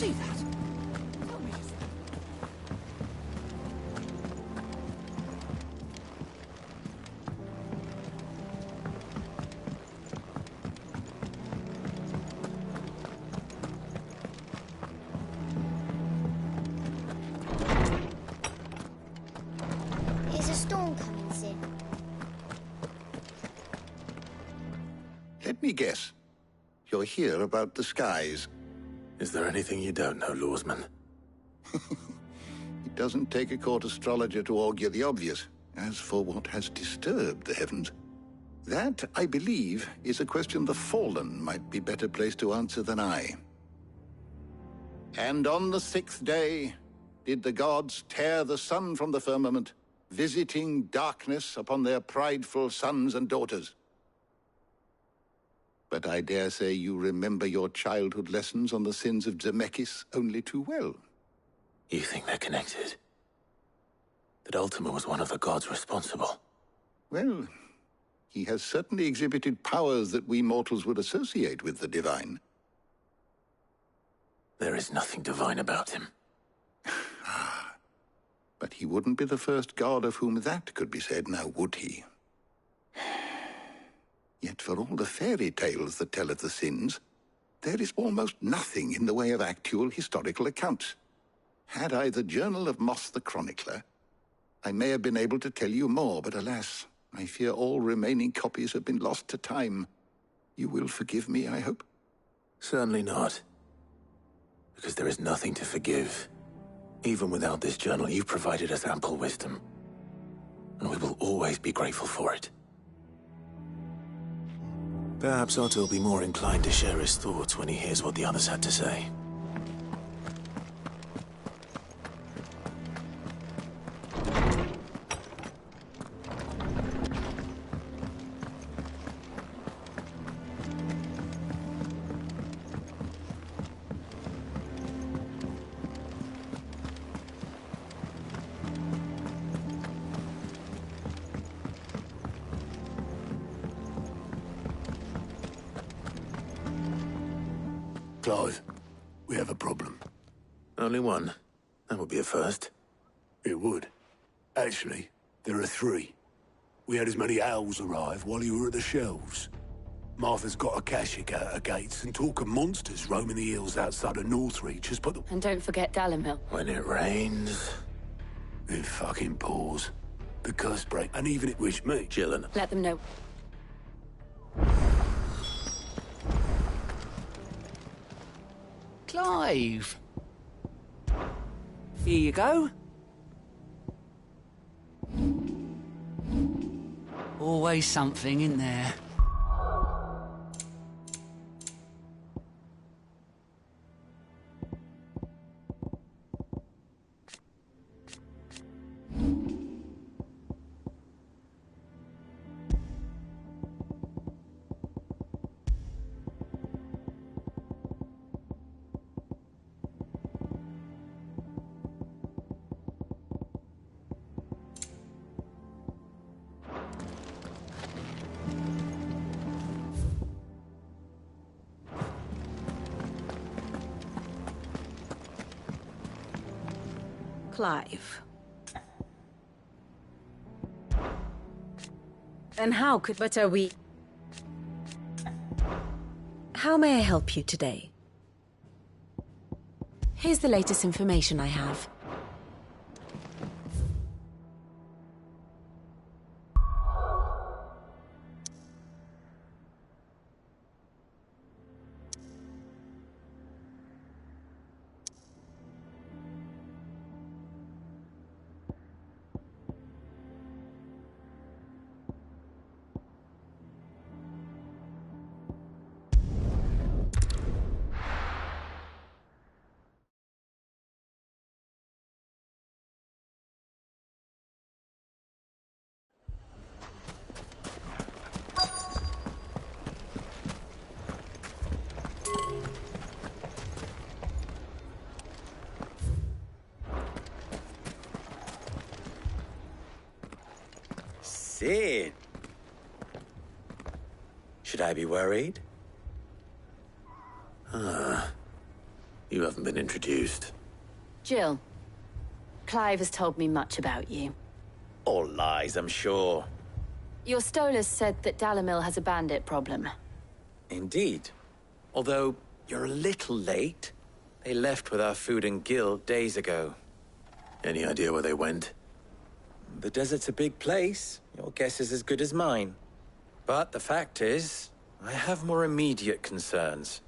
see that? Tell me. Is a storm coming, Sin? Let me guess. You're here about the skies. Is there anything you don't know, Lawsman? It doesn't take a court astrologer to augur the obvious. As for what has disturbed the heavens, that, I believe, is a question the Fallen might be better placed to answer than I. And on the 6th day did the gods tear the sun from the firmament, visiting darkness upon their prideful sons and daughters. But I dare say you remember your childhood lessons on the sins of Zemeckis only too well. You think they're connected? That Ultima was one of the gods responsible? Well, he has certainly exhibited powers that we mortals would associate with the divine. There is nothing divine about him. But he wouldn't be the first god of whom that could be said, now would he? Yet for all the fairy tales that tell of the sins, there is almost nothing in the way of actual historical accounts. Had I the Journal of Moss the Chronicler, I may have been able to tell you more, but alas, I fear all remaining copies have been lost to time. You will forgive me, I hope? Certainly not. Because there is nothing to forgive. Even without this journal, you've provided us ample wisdom. And we will always be grateful for it. Perhaps Otto will be more inclined to share his thoughts when he hears what the others had to say. Clive, we have a problem. Only one. That would be a first. It would. Actually, there are three. We had as many owls arrive while you were at the shelves. Martha's got a Akashic out her gates, and talk of monsters roaming the hills outside of Northreach has put the... And don't forget Dalimhill. When it rains... It fucking pours. The curse break, and even it wished me. Chillin'. Let them know. Clive. Here you go. Always something in there. Clive. And how could... But are we... How may I help you today? Here's the latest information I have. Sid. Should I be worried? You haven't been introduced. Jill, Clive has told me much about you. All lies, I'm sure. Your Stolas said that Dalamil has a bandit problem. Indeed. Although, you're a little late. They left with our food and guild days ago. Any idea where they went? The desert's a big place. Your guess is as good as mine. But the fact is, I have more immediate concerns.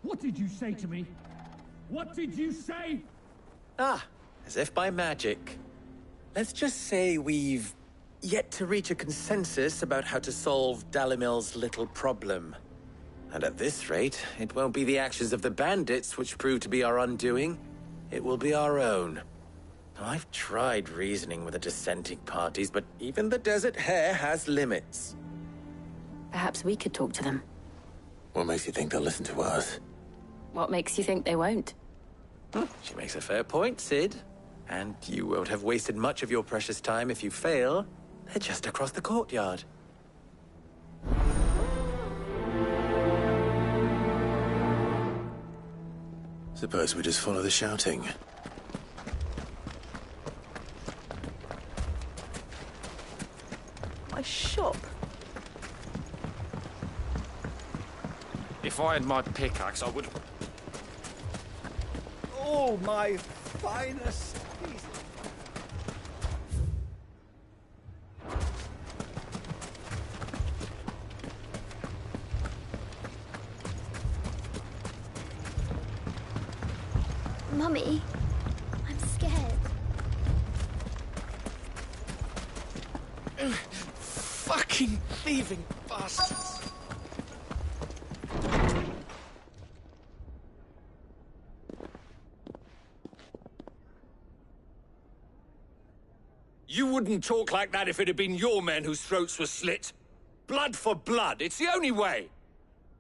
What did you say to me? What did you say? Ah, as if by magic. Let's just say we've yet to reach a consensus about how to solve Dalamil's little problem. And at this rate, it won't be the actions of the bandits which prove to be our undoing. It will be our own. I've tried reasoning with the dissenting parties, but even the Desert Hare has limits. Perhaps we could talk to them. What makes you think they'll listen to us? What makes you think they won't? She makes a fair point, Sid. And you won't have wasted much of your precious time if you fail. They're just across the courtyard. Suppose we just follow the shouting. My shop. If I had my pickaxe, I would... Oh, my finest piece. Mummy, I'm scared. Fucking thieving bastards! You wouldn't talk like that if it had been your men whose throats were slit. Blood for blood, it's the only way.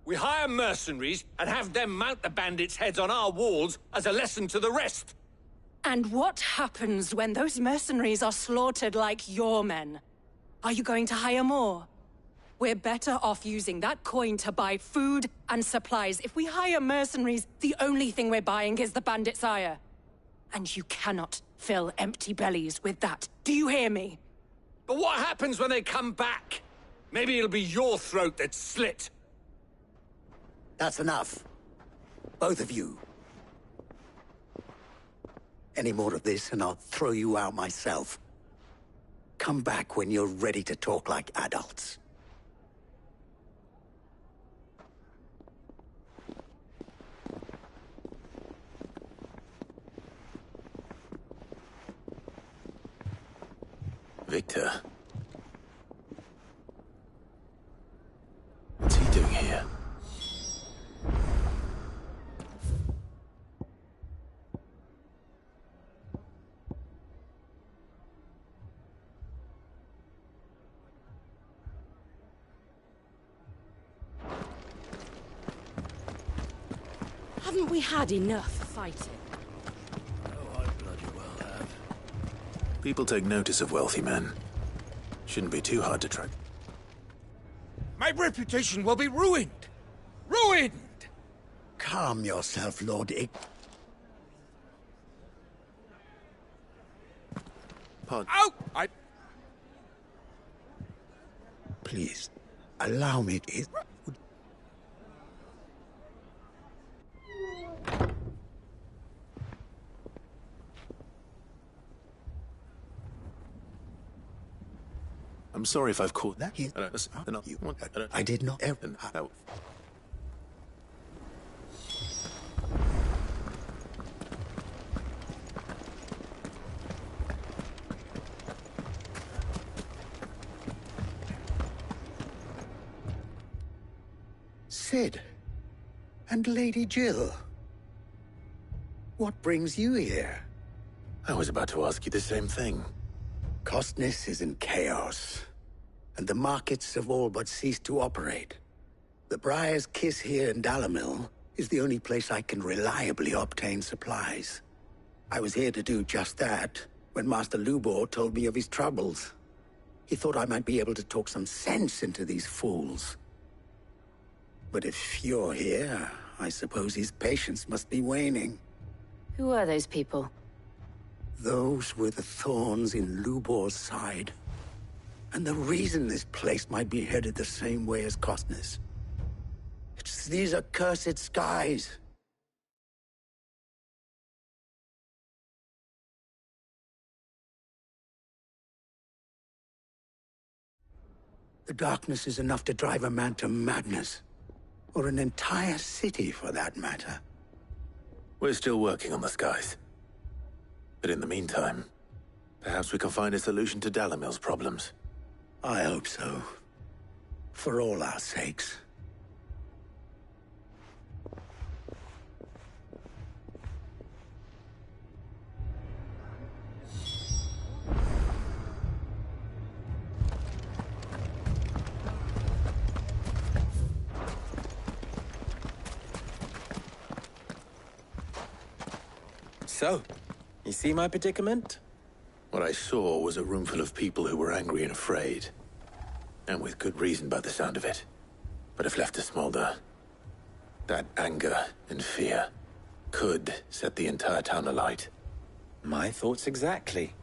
We hire mercenaries and have them mount the bandits' heads on our walls as a lesson to the rest. And what happens when those mercenaries are slaughtered like your men? Are you going to hire more? We're better off using that coin to buy food and supplies. If we hire mercenaries, the only thing we're buying is the bandits' ire. And you cannot fill empty bellies with that. Do you hear me? But what happens when they come back? Maybe it'll be your throat that's slit. That's enough. Both of you. Any more of this and I'll throw you out myself. Come back when you're ready to talk like adults. Victor. What's he doing here? Haven't we had enough fighting? Oh, I bloody well have. People take notice of wealthy men. Shouldn't be too hard to track. My reputation will be ruined. Ruined! Calm yourself, Lord Ick. Pardon. Ow! Please, allow me to... I'm sorry if I've caught That is... I don't listen. They're not. You, I don't. I did not ever... And that- Sid. And Lady Jill. What brings you here? I was about to ask you the same thing. Costness is in chaos, and the markets have all but ceased to operate. The Briar's Kiss here in Dalamil is the only place I can reliably obtain supplies. I was here to do just that when Master Lubor told me of his troubles. He thought I might be able to talk some sense into these fools. But if you're here, I suppose his patience must be waning. Who are those people? Those were the thorns in Lubor's side. And the reason this place might be headed the same way as Costner's. It's these accursed skies. The darkness is enough to drive a man to madness. Or an entire city, for that matter. We're still working on the skies. But in the meantime, perhaps we can find a solution to Dalimil's problems. I hope so. For all our sakes. So, you see my predicament? What I saw was a room full of people who were angry and afraid. And with good reason by the sound of it. But if left to smolder, that anger and fear could set the entire town alight. My thoughts exactly.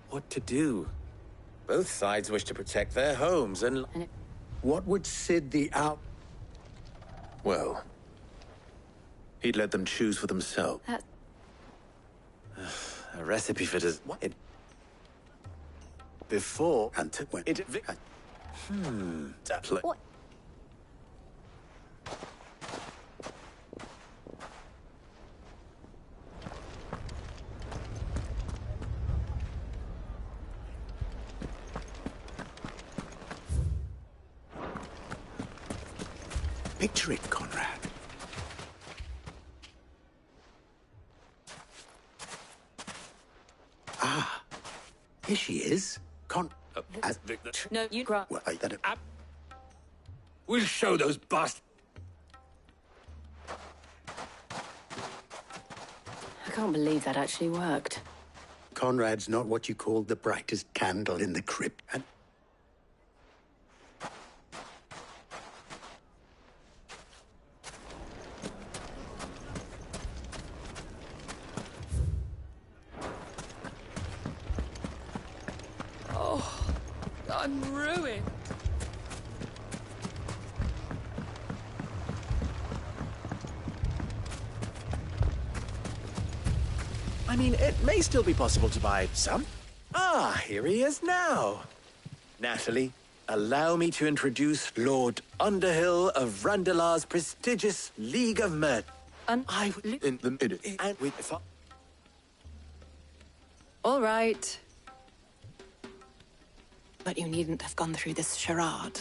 What to do? Both sides wish to protect their homes and... What would Sid the Out... Well, he'd let them choose for themselves. A recipe for it before and to when it What? Picture it, Conrad. Ah, here she is. No, you grant. Well, We'll show those bastards. I can't believe that actually worked. Conrad's not what you call the brightest candle in the crypt. And I'm ruined. I mean, it may still be possible to buy some. Ah, here he is now. Natalie, allow me to introduce Lord Underhill of Randalar's prestigious League of Murder. I will... And with... All right. But you needn't have gone through this charade.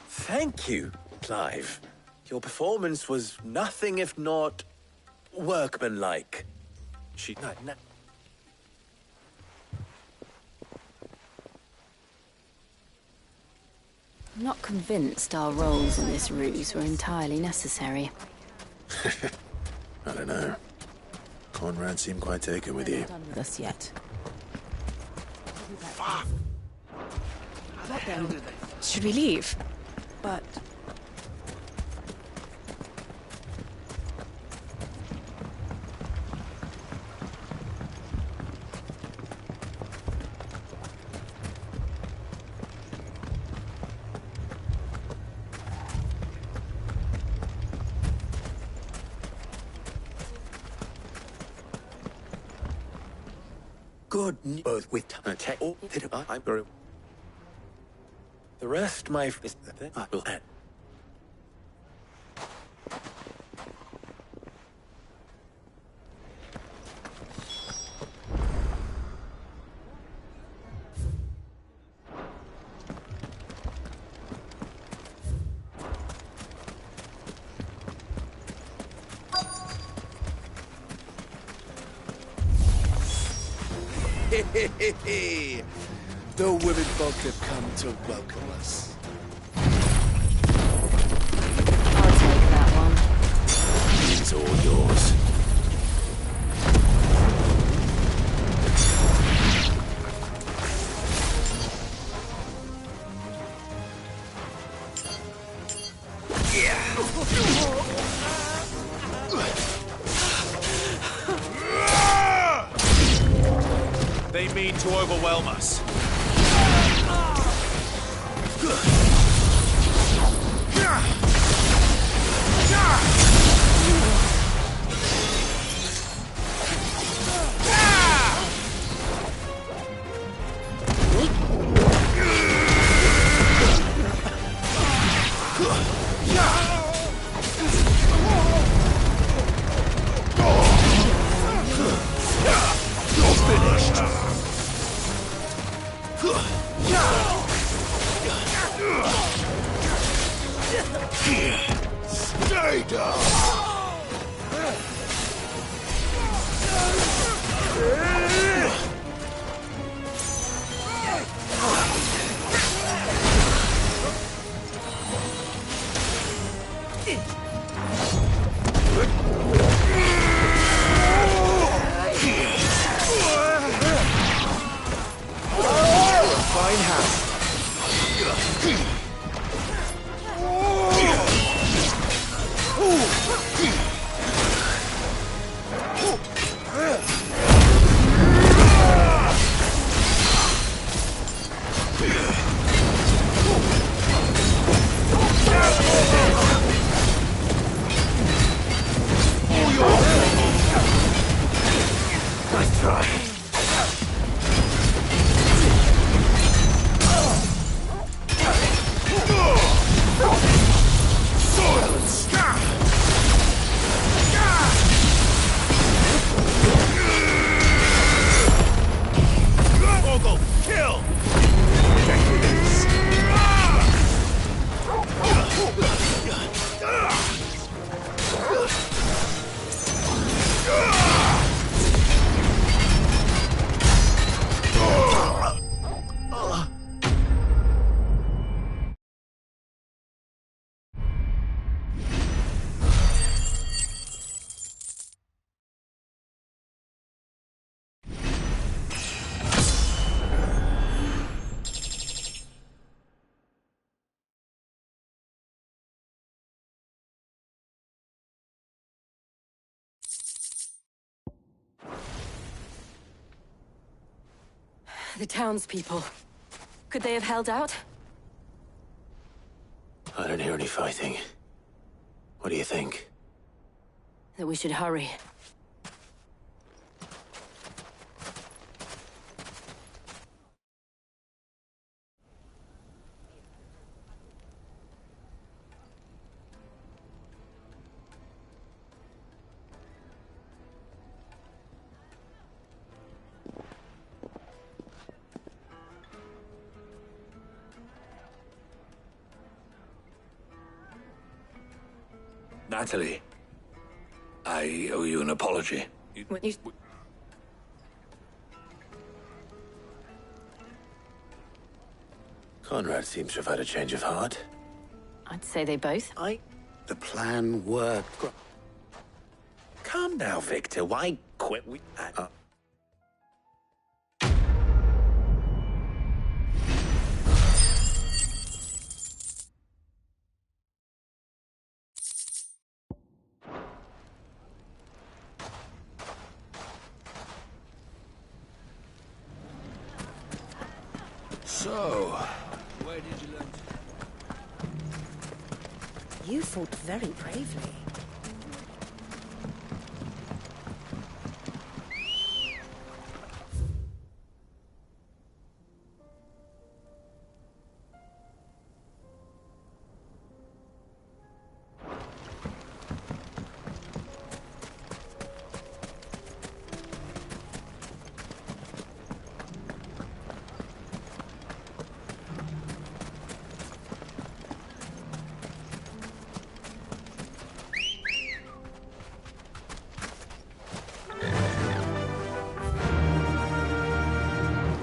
Thank you, Clive. Your performance was nothing if not workmanlike. I'm not convinced our roles in this ruse were entirely necessary. I don't know. Conrad seemed quite taken with you. Done with us yet. Should we leave? But... good both with tech. I'm very... The rest, my... The women folk have come to welcome us. I'll take that one. It's all yours. They mean to overwhelm us. Stay down! Fine hand. Nice try. Vogel, kill! The townspeople. Could they have held out? I don't hear any fighting. What do you think? That we should hurry. Natalie, I owe you an apology. Conrad seems to have had a change of heart. I'd say they both. The plan worked. Calm now, Victor. Why quit? So, where did you learn? You fought very bravely.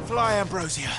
Fly, Ambrosia.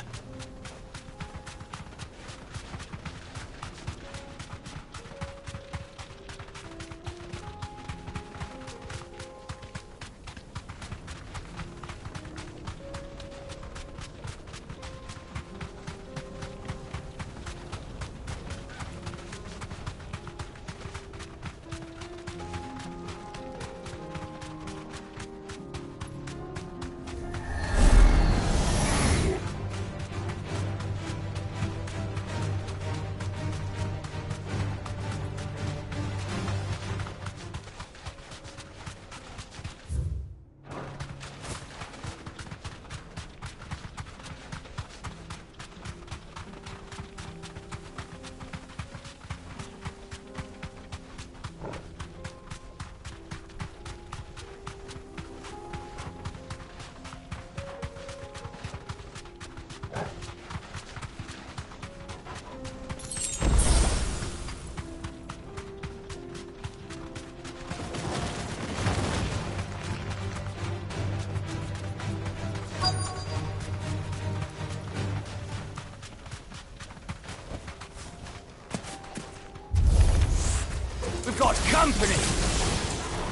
company!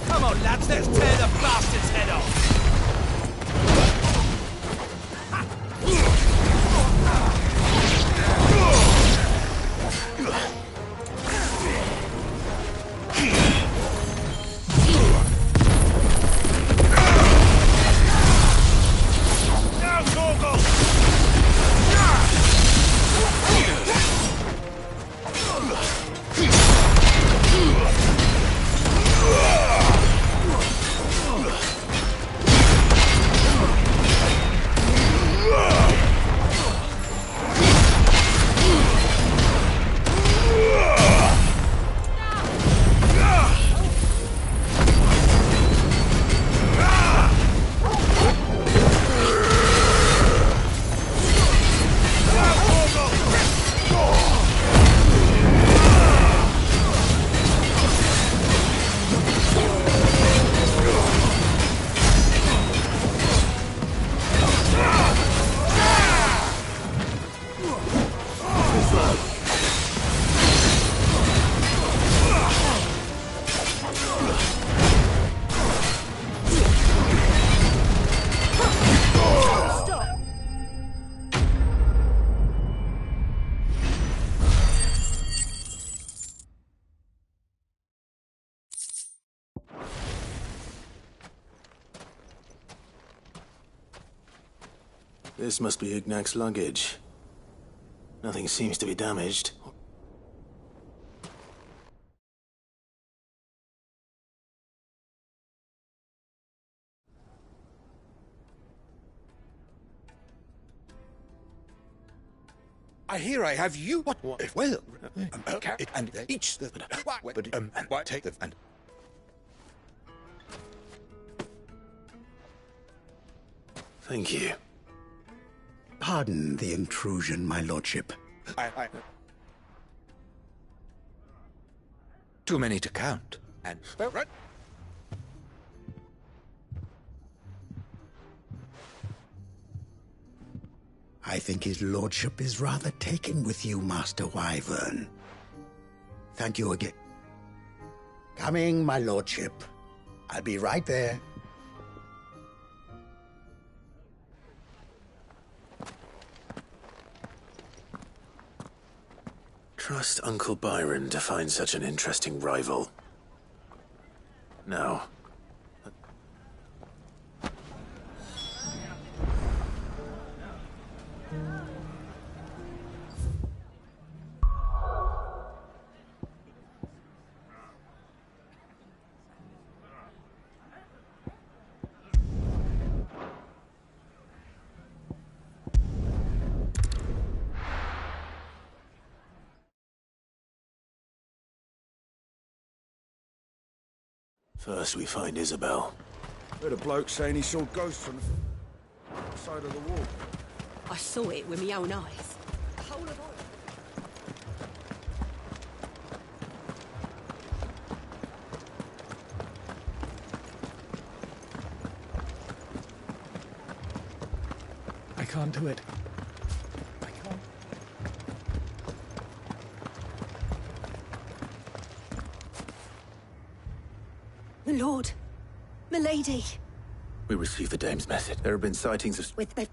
Come on, lads, let's tear the bastard's head off! This must be Ignac's luggage. Nothing seems to be damaged. I hear I have you. What? Well, and each the but take the and. Thank you. Pardon the intrusion, my lordship. Too many to count. And right. I think his lordship is rather taken with you, Master Wyvern. Thank you again. Coming, my lordship. I'll be right there. Trust Uncle Byron to find such an interesting rival. No. First we find Isabel. Heard a bloke saying he saw ghosts on the side of the wall. I saw it with my own eyes. A whole of all. I can't do it. I can't. The Lord. Milady. We received the dame's message. There have been sightings of... With the...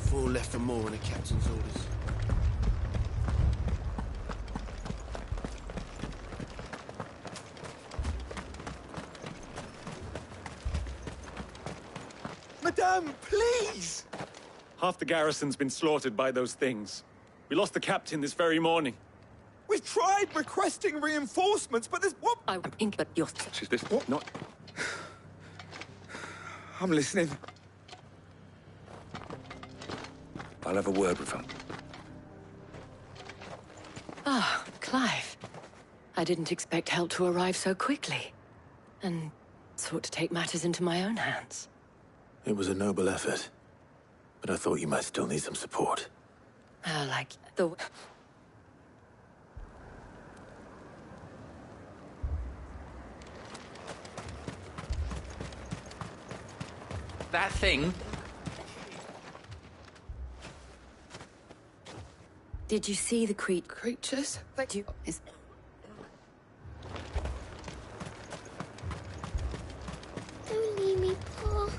Four left and more on the captain's orders. Madame, please! Half the garrison's been slaughtered by those things. We lost the captain this very morning. We've tried requesting reinforcements, but there's what? I think but you're... Is this what? Not... I'm listening. I'll have a word with him. Ah, Clive. I didn't expect help to arrive so quickly, and sought to take matters into my own hands. It was a noble effort, but I thought you might still need some support. Like the... That thing? Did you see the creatures? Thank you. Don't leave me, Paul.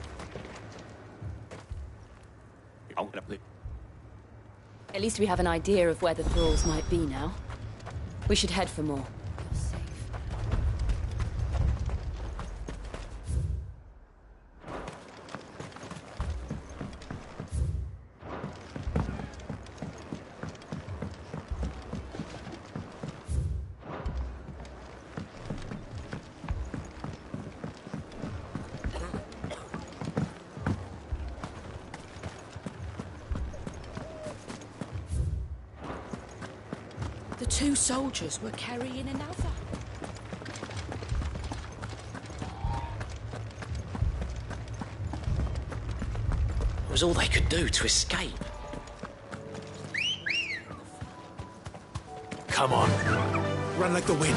At least we have an idea of where the thralls might be now. We should head for more. The two soldiers were carrying another. It was all they could do to escape. Come on. Run like the wind.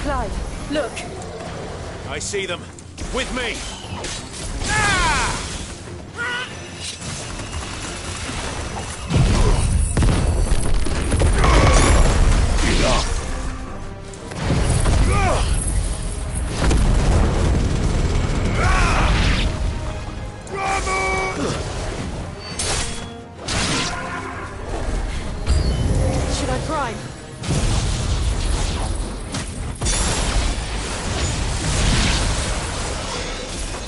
Clive, look! I see them. With me! Should I prime?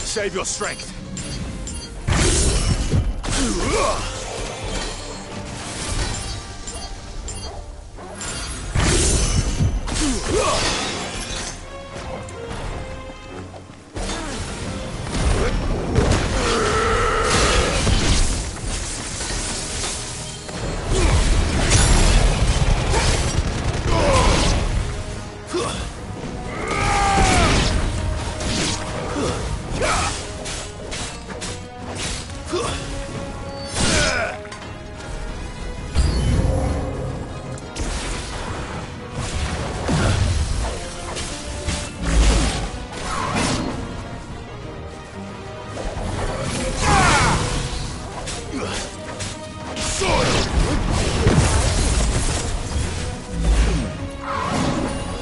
Save your strength.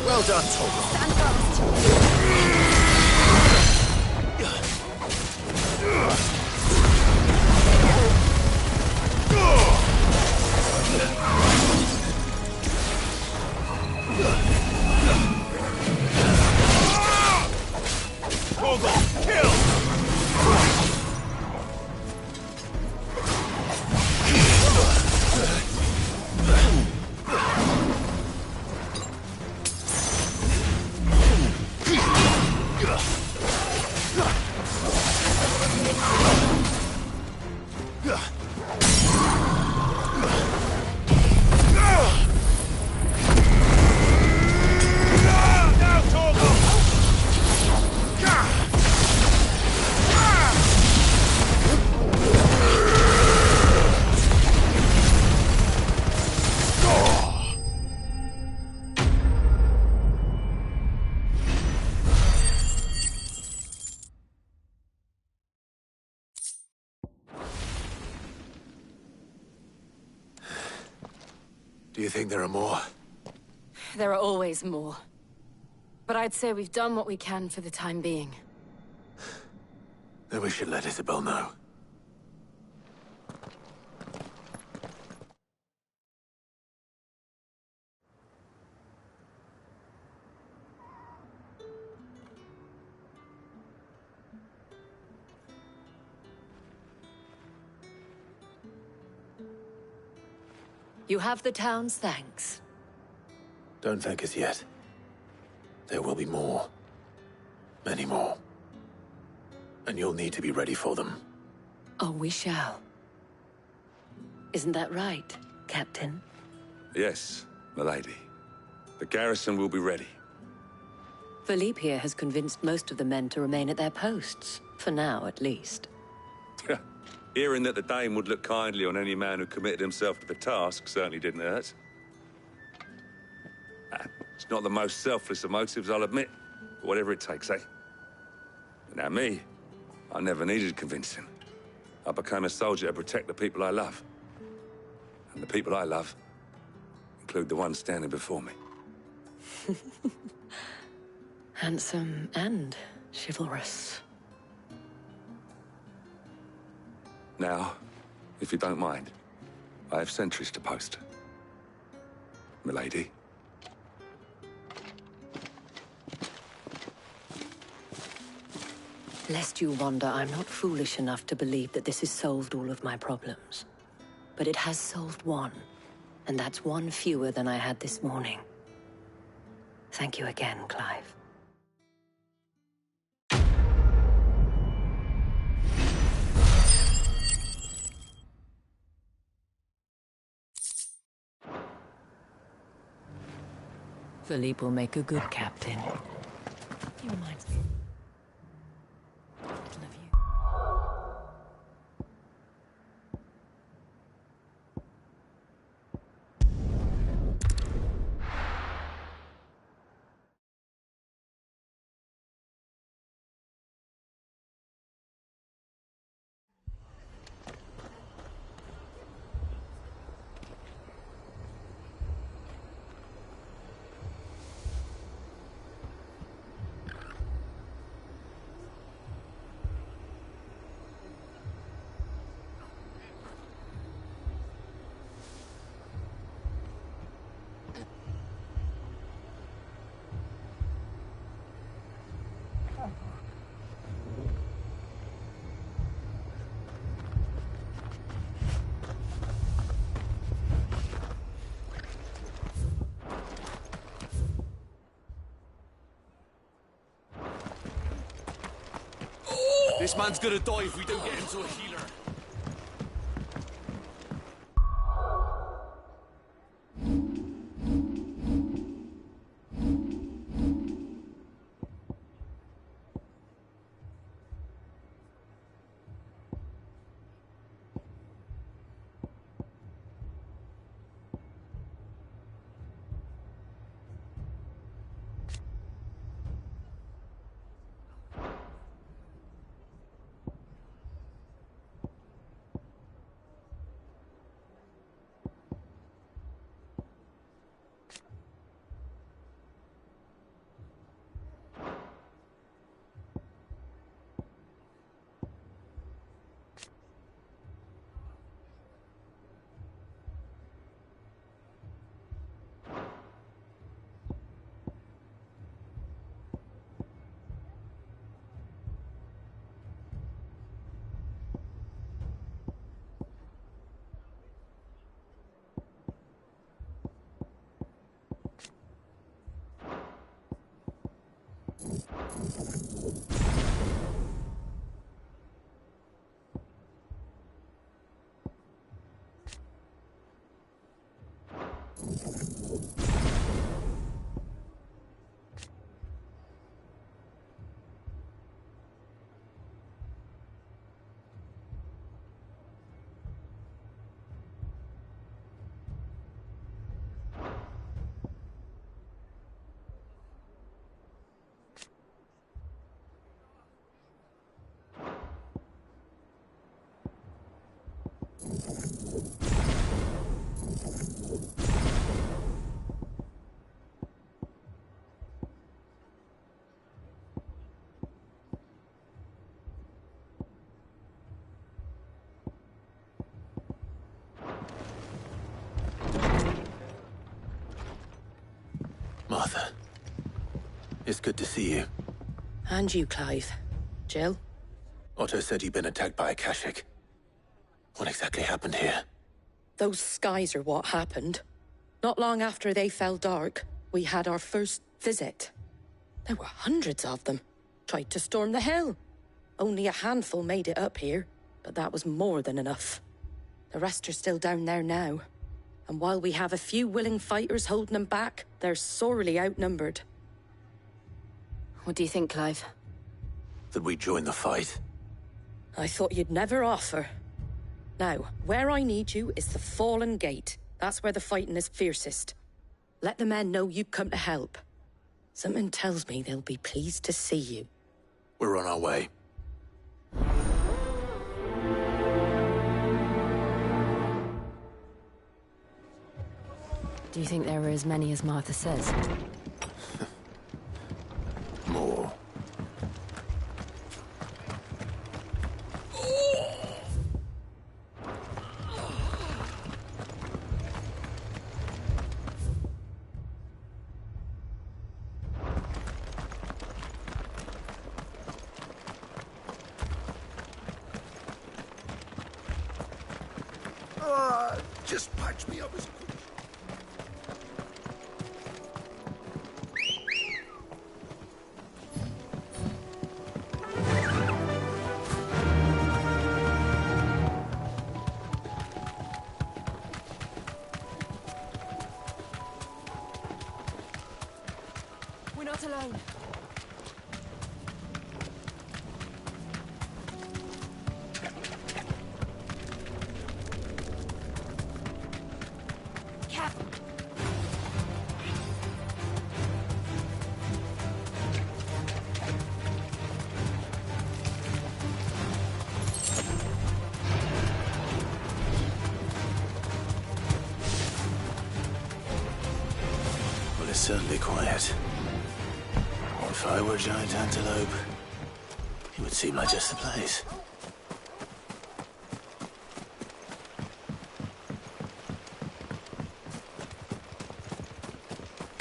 Well done, Torgal. Stand fast. Torgal, kill! Do you think there are more? There are always more. But I'd say we've done what we can for the time being. Then we should let Isabel know. You have the town's thanks. Don't thank us yet. There will be more. Many more. And you'll need to be ready for them. Oh, we shall. Isn't that right, Captain? Yes, milady. The garrison will be ready. Philippe here has convinced most of the men to remain at their posts. For now, at least. Hearing that the Dane would look kindly on any man who committed himself to the task certainly didn't hurt. It's not the most selfless of motives, I'll admit. But whatever it takes, eh? But now me, I never needed convincing. I became a soldier to protect the people I love. And the people I love include the ones standing before me. Handsome and chivalrous. Now, if you don't mind, I have sentries to post. Milady. Lest you wonder, I'm not foolish enough to believe that this has solved all of my problems. But it has solved one, and that's one fewer than I had this morning. Thank you again, Clive. Philippe will make a good captain. He reminds me a little of you. This man's gonna die if we don't get him to a healer. Martha. It's good to see you. And you, Clive. Jill? Otto said you'd been attacked by Akashic. What exactly happened here? Those skies are what happened. Not long after they fell dark, we had our first visit. There were hundreds of them. Tried to storm the hill. Only a handful made it up here, but that was more than enough. The rest are still down there now. And while we have a few willing fighters holding them back, they're sorely outnumbered. What do you think, Clive? That we join the fight? I thought you'd never offer. Now, where I need you is the Fallen Gate. That's where the fighting is fiercest. Let the men know you've come to help. Something tells me they'll be pleased to see you. We're on our way. Do you think there were as many as Martha says? More. Just patch me up as quick. We're not alone. Well, it's certainly quiet. If I were a giant antelope, it would seem like just the place.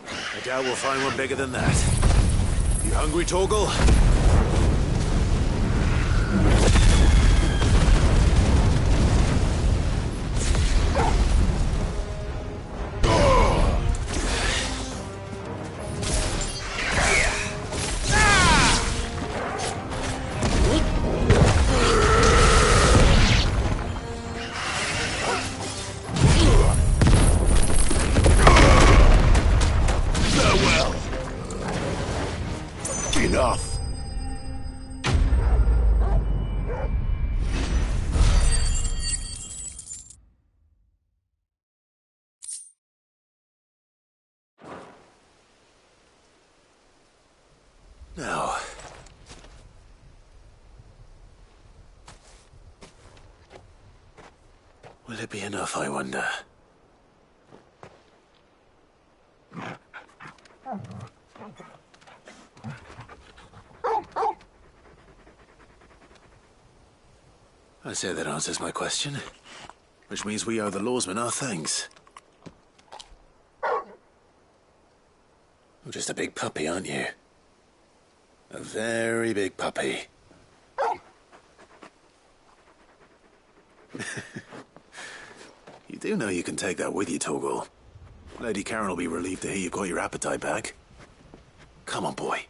I doubt we'll find one bigger than that. You hungry, Torgal? Enough. Now. Will it be enough, I wonder? I say that answers my question. Which means we owe the lawsmen our thanks. You're just a big puppy, aren't you? A very big puppy. You do know you can take that with you, Torgal. Lady Karen will be relieved to hear you've got your appetite back. Come on, boy.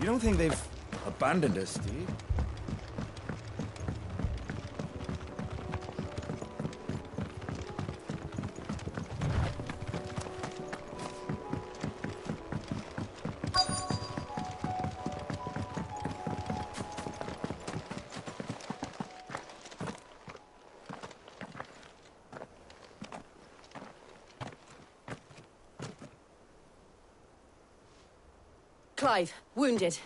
You don't think they've abandoned us, do you? Clive, wounded.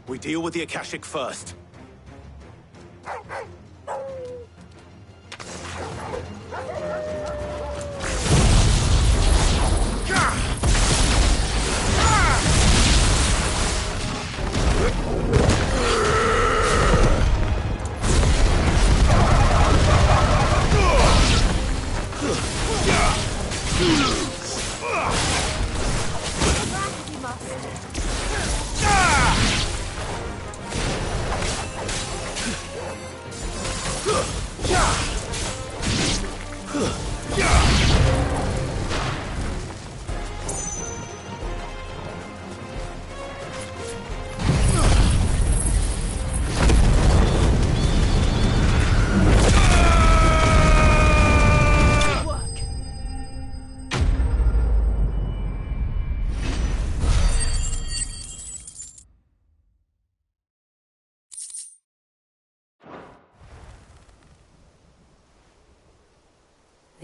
We deal with the Akashic first.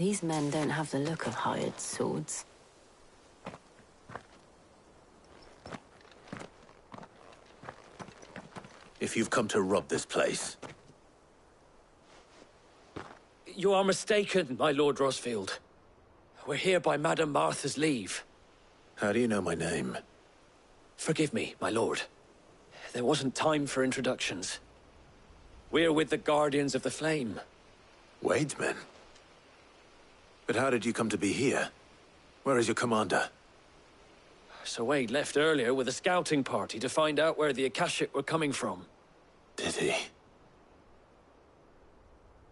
These men don't have the look of hired swords. If you've come to rob this place, You are mistaken, my Lord Rosfield. We're here by Madame Martha's leave. how do you know my name? Forgive me, my lord. There wasn't time for introductions. We're with the Guardians of the Flame. Wade's men? But how did you come to be here? Where is your commander? Sir Wade left earlier with a scouting party to find out where the Akashic were coming from. Did he?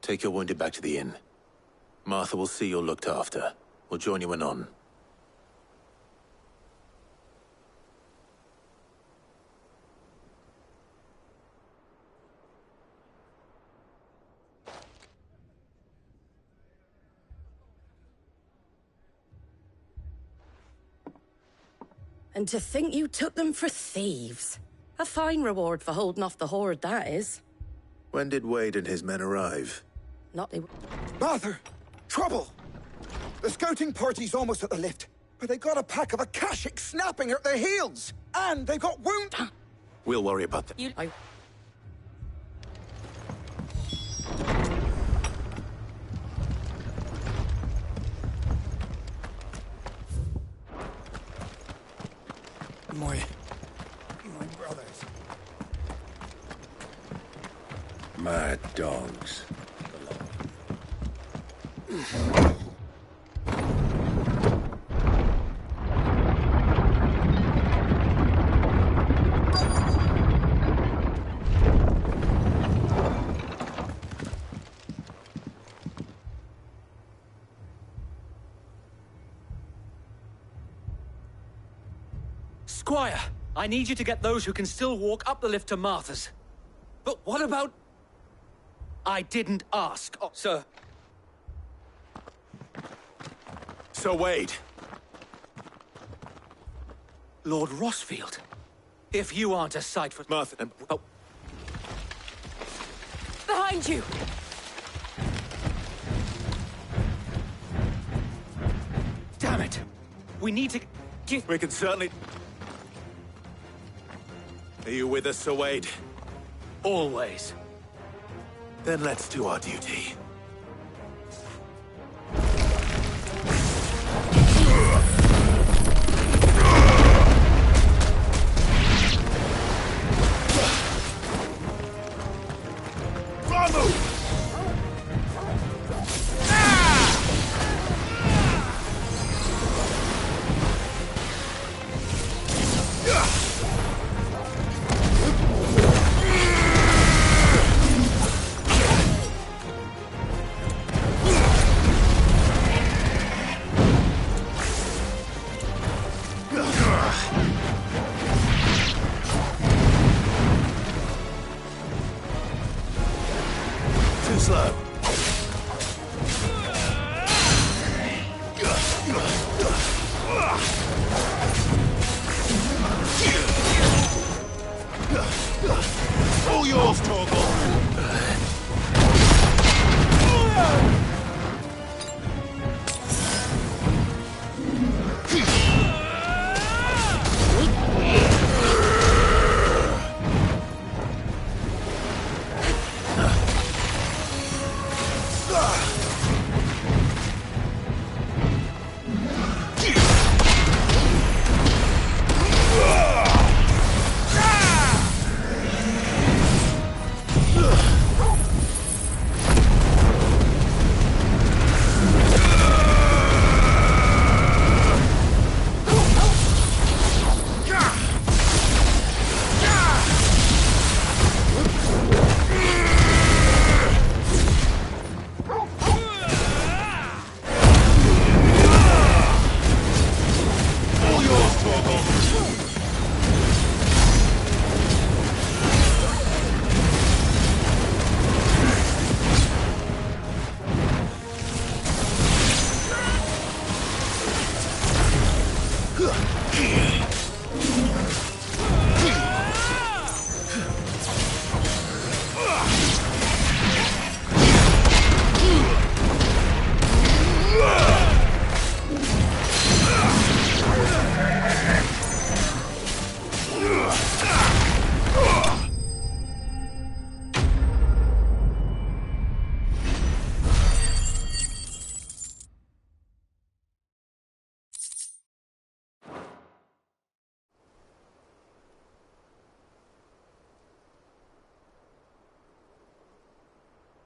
Take your wounded back to the inn. Martha will see you're looked after. We'll join you anon. And to think you took them for thieves. A fine reward for holding off the horde, that is. When did Wade and his men arrive? Not they... Martha! Trouble! The scouting party's almost at the lift, but they got a pack of Akashic snapping at their heels! And they've got wound... We'll worry about that. My brothers. Mad dogs. Squire, I need you to get those who can still walk up the lift to Martha's. But what about... I didn't ask. Oh, sir. Sir Wade! Lord Rosfield. If you aren't a sight for... Martha and... Oh. Behind you! Damn it! We need to get... We can certainly... Are you with us, Sir Wade? Always. Then let's do our duty. All yours, Torgal.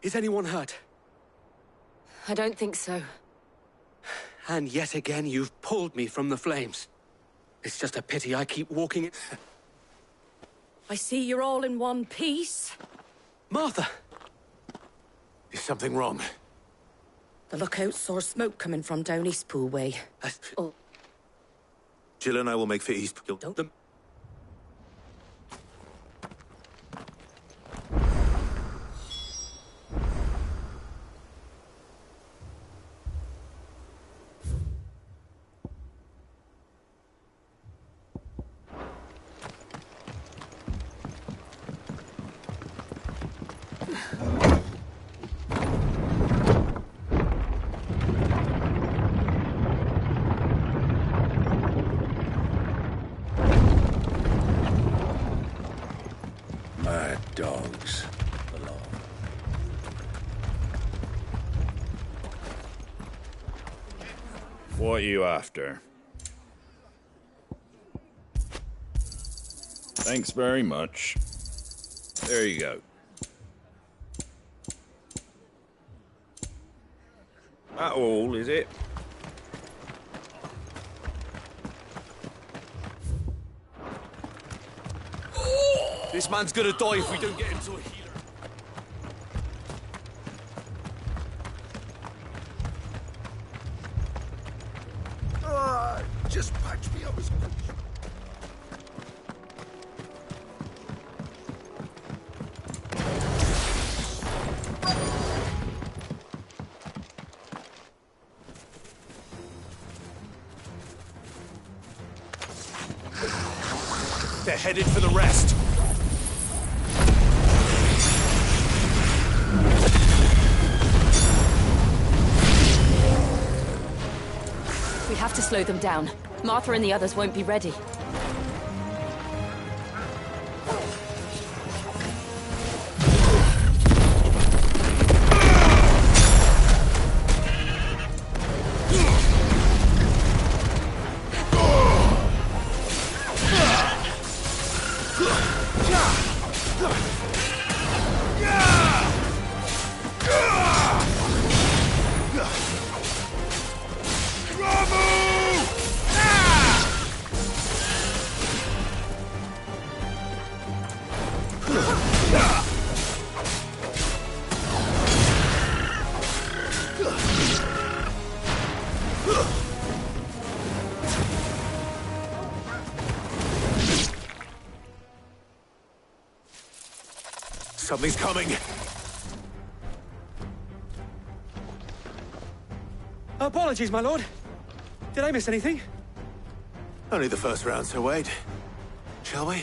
Is anyone hurt? I don't think so. And yet again, you've pulled me from the flames. It's just a pity I keep walking. I see you're all in one piece. Martha! Is something wrong? The lookout saw smoke coming from down Eastpool way. Jill and I will make for Eastpool. Mad dogs. What are you after? Thanks very much. There you go. That all, is it? This man's gonna die if we don't get him to a healer. Just patch me up as quick. They're headed for the rest. We have to slow them down. Martha and the others won't be ready. Something's coming. Apologies, my lord. Did I miss anything? Only the first round, so wait. Shall we?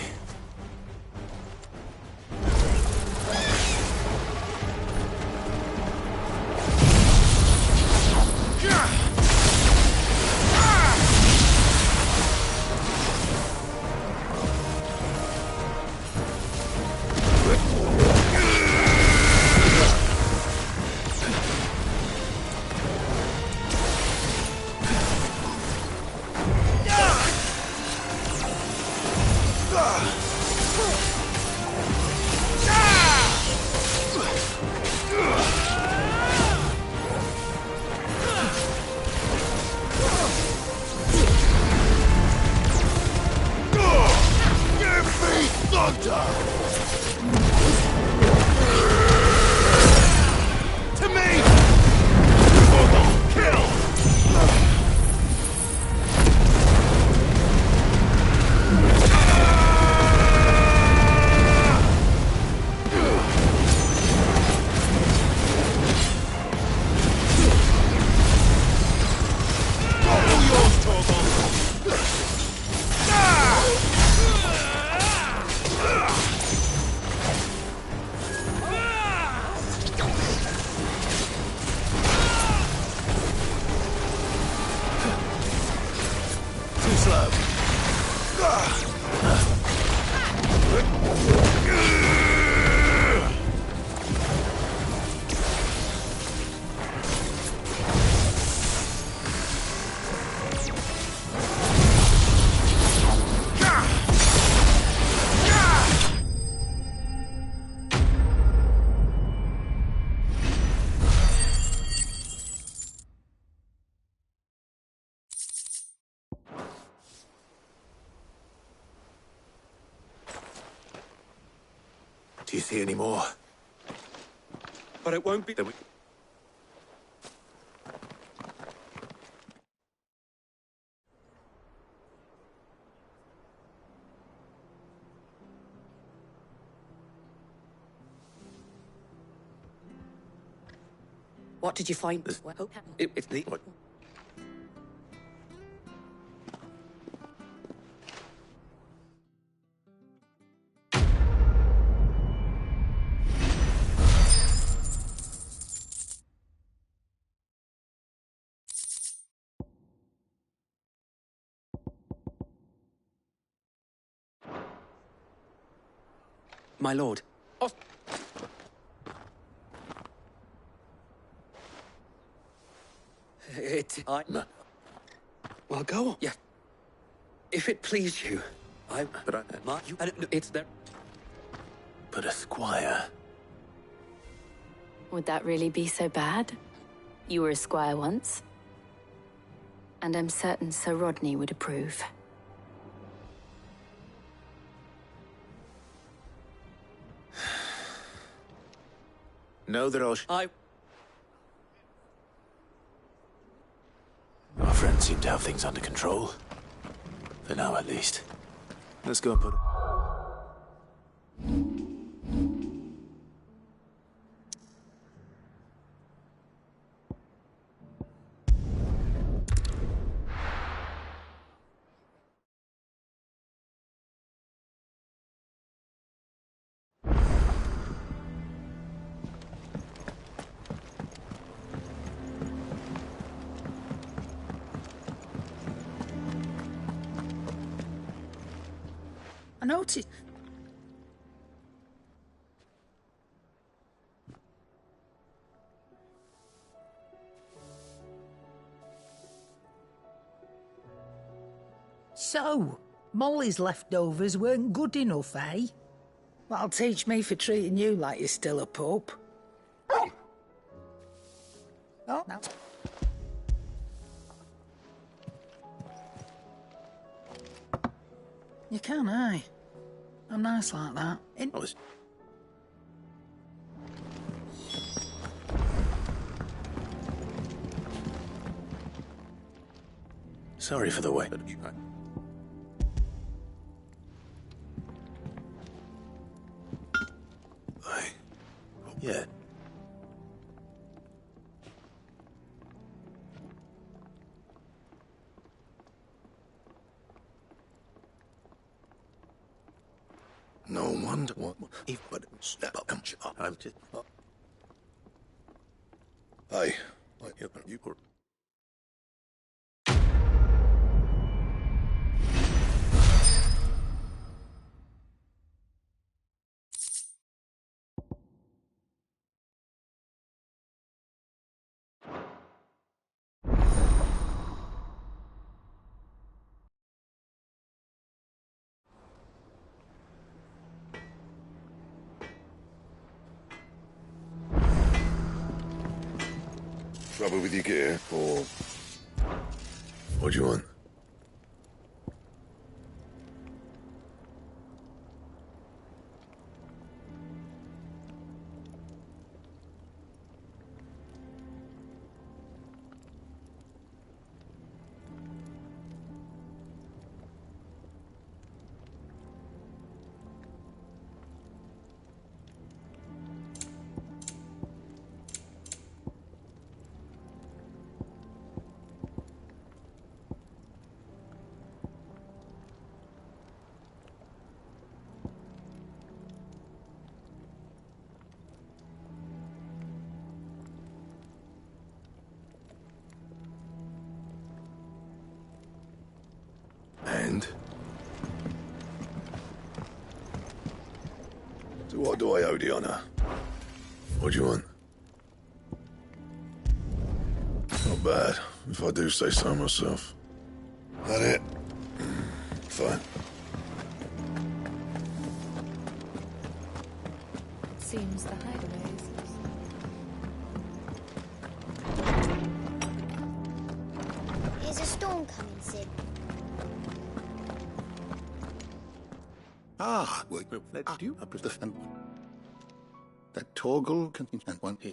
Do you see any more? But it won't be... What did you find? It's the... What? My lord. Well, go on. Yeah. If it please you, it's there. But a squire... Would that really be so bad? You were a squire once. And I'm certain Sir Rodney would approve. Know that Our friends seem to have things under control. For now, at least. Let's go and put... I noticed. So, Molly's leftovers weren't good enough, eh? That'll teach me for treating you like you're still a pup. Oh, no. You can, eh? I'm nice like that. Sorry for the wait. Yeah. No wonder what if but I'm just Hey, you were trouble with your gear, or what do you want? And? So what do I owe the honor? What do you want? Not bad, if I do say so myself. That it? Fine. Seems the hideaways. Is a storm coming, Sid? Ah, well, let's do up with the fun. that Torgal can and one here.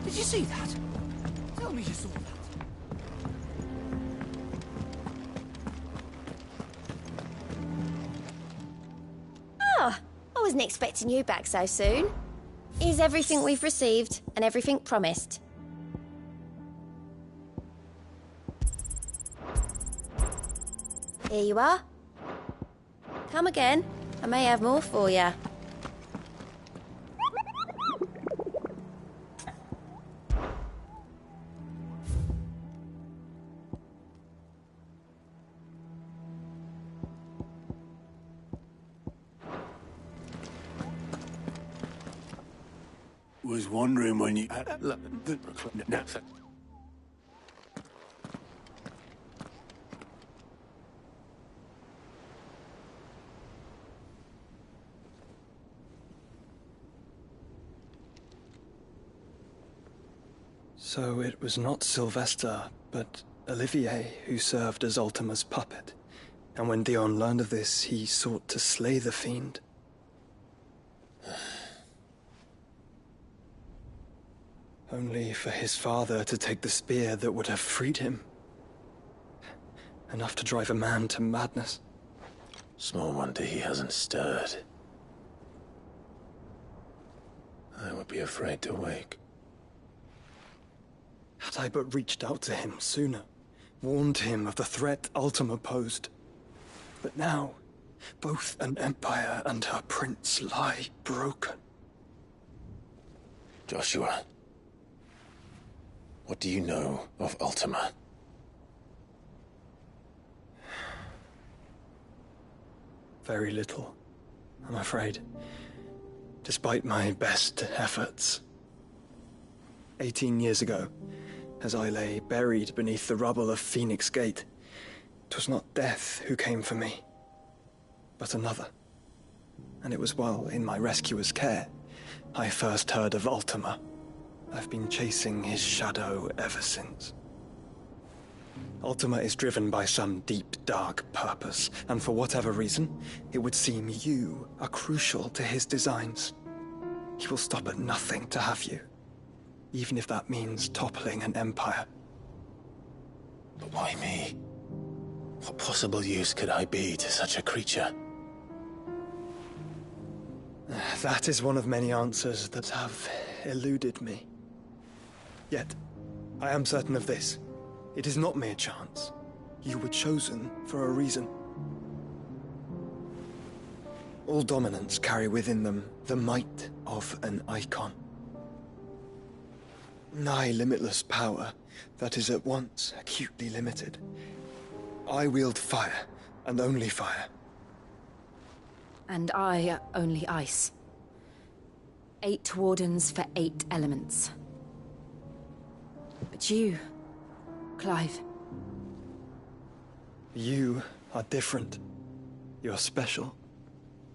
Did you see that? Tell me you saw that. Ah, I wasn't expecting you back so soon. Here's everything we've received and everything promised. Here you are. Come again. I may have more for you. Was wondering when you... No. So it was not Sylvester, but Olivier who served as Ultima's puppet. And when Dion learned of this, he sought to slay the fiend. Only for his father to take the spear that would have freed him. Enough to drive a man to madness. Small wonder he hasn't stirred. I would be afraid to wake. Had I but reached out to him sooner, warned him of the threat Ultima posed. But now, both an empire and her prince lie broken. Joshua, what do you know of Ultima? Very little, I'm afraid. Despite my best efforts. 18 years ago, as I lay buried beneath the rubble of Phoenix Gate, 'twas not death who came for me, but another. And it was while in my rescuer's care I first heard of Ultima. I've been chasing his shadow ever since. Ultima is driven by some deep, dark purpose, and for whatever reason, it would seem you are crucial to his designs. He will stop at nothing to have you, even if that means toppling an empire. But why me? What possible use could I be to such a creature? That is one of many answers that have eluded me. Yet, I am certain of this. It is not mere chance. You were chosen for a reason. All dominants carry within them the might of an icon. Nigh limitless power that is at once acutely limited. I wield fire, and only fire. And I only ice. 8 wardens for 8 elements. But you, Clive. You are different. You're special.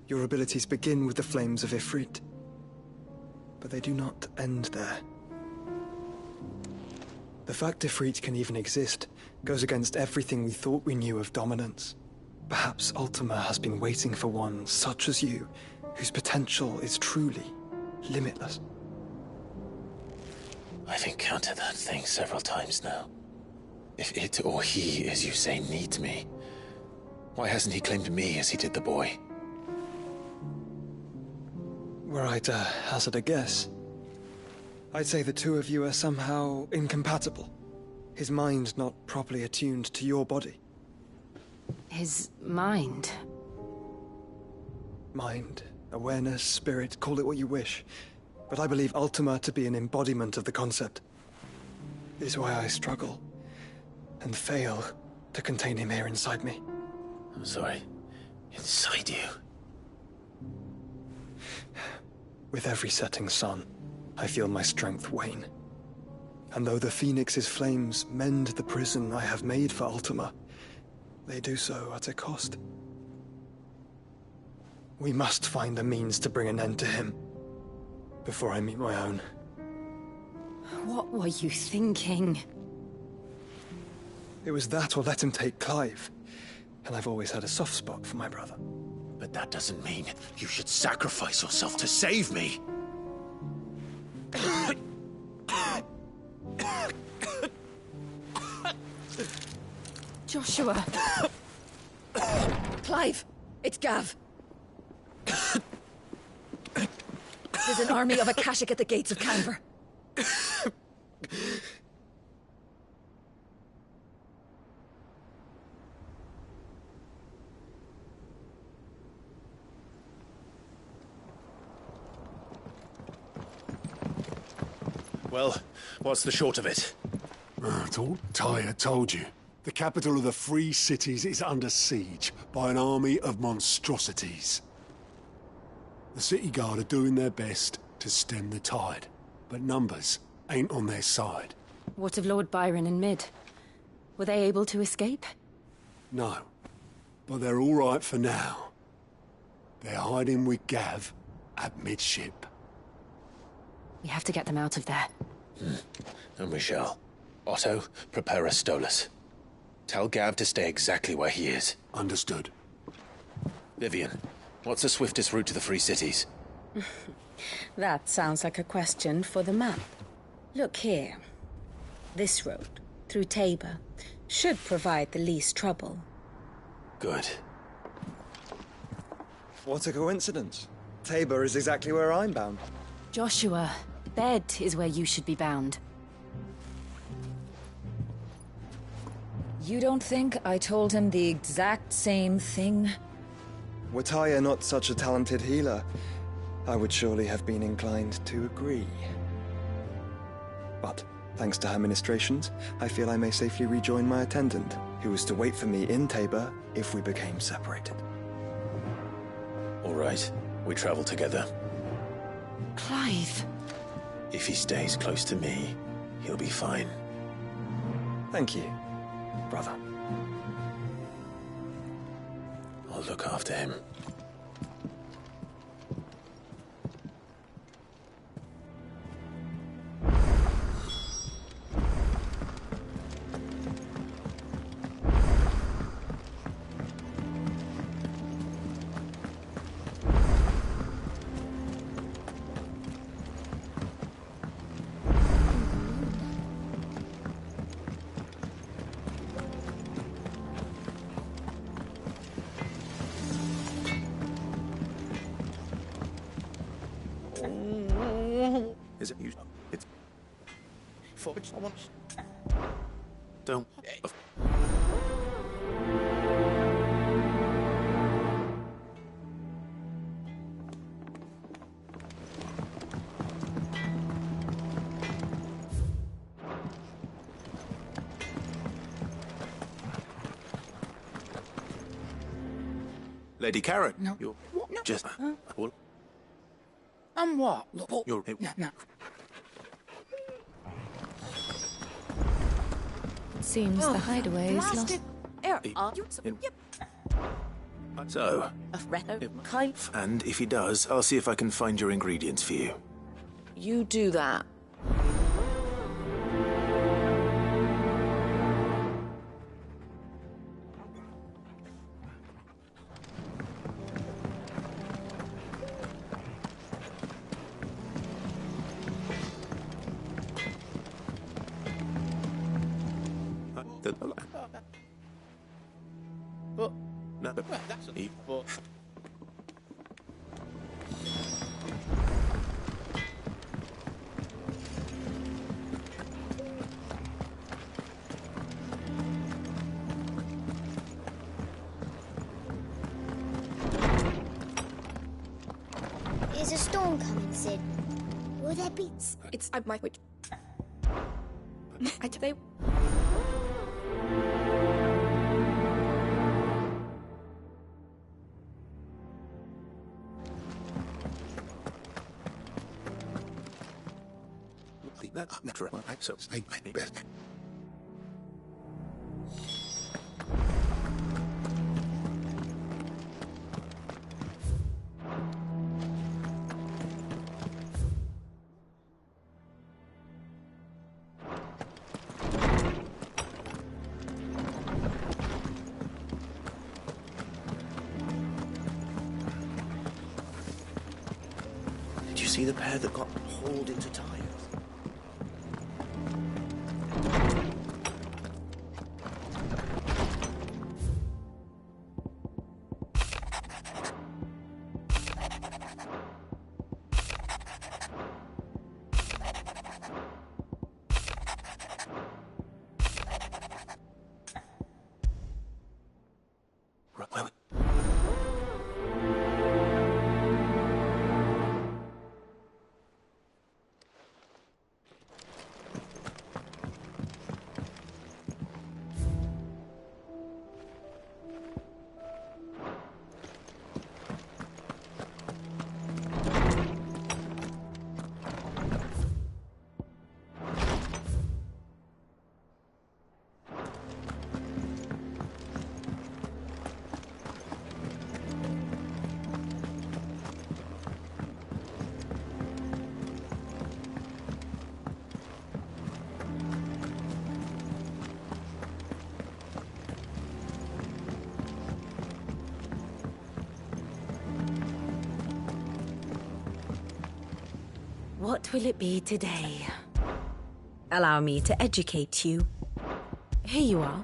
Your abilities begin with the flames of Ifrit. But they do not end there. The fact Ifrit can even exist goes against everything we thought we knew of dominance. Perhaps Ultima has been waiting for one such as you, whose potential is truly limitless. I've encountered that thing several times now. If it or he, as you say, needs me, why hasn't he claimed me as he did the boy? Were I to hazard a guess, I'd say the two of you are somehow incompatible. His mind not properly attuned to your body. His mind? Mind, awareness, spirit, call it what you wish. But I believe Ultima to be an embodiment of the concept. This is why I struggle and fail to contain him here inside me. I'm sorry. Inside you. With every setting sun, I feel my strength wane. And though the Phoenix's flames mend the prison I have made for Ultima, they do so at a cost. We must find a means to bring an end to him before I meet my own. What were you thinking? It was that or let him take Clive. And I've always had a soft spot for my brother. But that doesn't mean you should sacrifice yourself to save me. Joshua. Clive, it's Gav. There's an army of Akashic at the gates of Canver. Well, what's the short of it? I thought Tyr told you. The capital of the Free Cities is under siege by an army of monstrosities. The City Guard are doing their best to stem the tide, but numbers ain't on their side. What of Lord Byron and Mid? Were they able to escape? No, but they're all right for now. They're hiding with Gav at midship. We have to get them out of there. And we shall. Otto, prepare a Stolas. Tell Gav to stay exactly where he is. Understood. Vivian, what's the swiftest route to the Free Cities? That sounds like a question for the map. Look here. This road, through Tabor, should provide the least trouble. Good. What a coincidence. Tabor is exactly where I'm bound. Joshua, bed is where you should be bound. You don't think I told him the exact same thing? Were Tyr not such a talented healer, I would surely have been inclined to agree. But, thanks to her ministrations, I feel I may safely rejoin my attendant, who was to wait for me in Tabor if we became separated. All right, we travel together. Clive. If he stays close to me, he'll be fine. Thank you, brother. I'll look after him. Is it you? It's for someone. Don't. Lady Karen, No. you're No. just. Well, And what? you're. No. Seems the hideaway is lost. So, and if he does, I'll see if I can find your ingredients for you. You do that. Is a storm coming, Sid? Will there be... It's... I might... Wait. They... That's natural. So, I best. Did you see the pair that got hauled into time? What will it be today? Allow me to educate you. Here you are.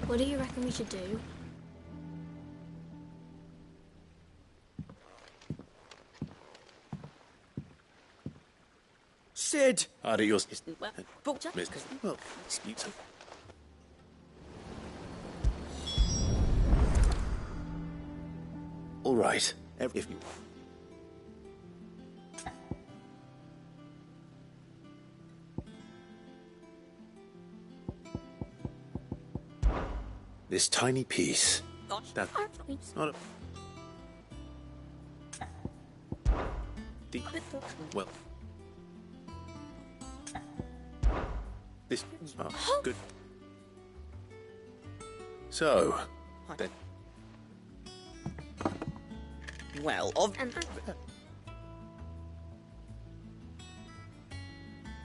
What do you reckon we should do? Sid! Adios. Well, Well, dispute. All right. If you... This tiny piece. That... Not a... Well... This... Oh, good. So... Then... Well,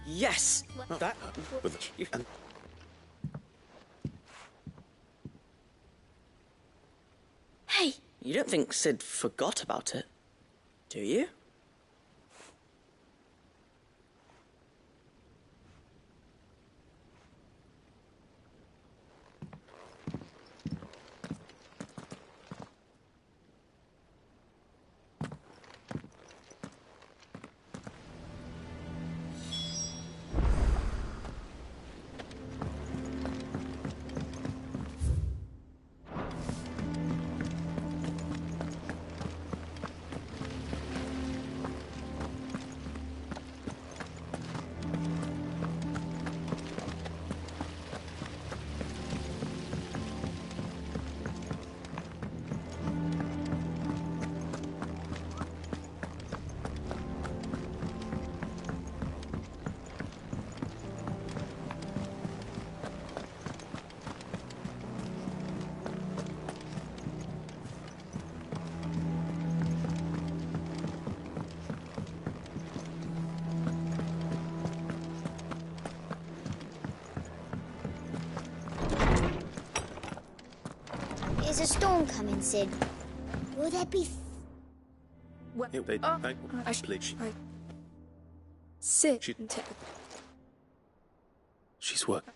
yes! That... And... Hey! You don't think Sid forgot about it, do you? Is a storm coming, Sid? Will there be... Sid. She's working.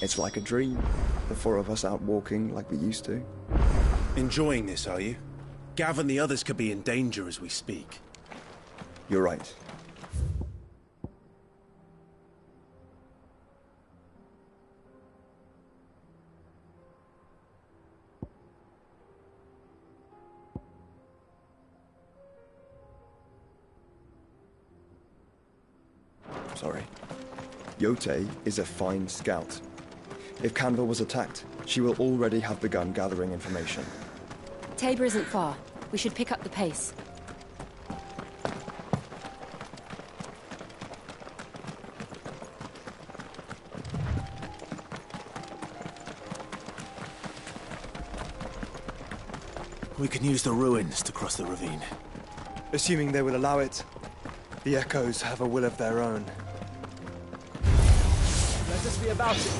It's like a dream. The four of us out walking like we used to. Enjoying this, are you? Gav and the others could be in danger as we speak. You're right. Sorry. Yote is a fine scout. If Canva was attacked, she will already have begun gathering information. Tabor isn't far. We should pick up the pace. We can use the ruins to cross the ravine. Assuming they will allow it, the Echoes have a will of their own. Let us be about it.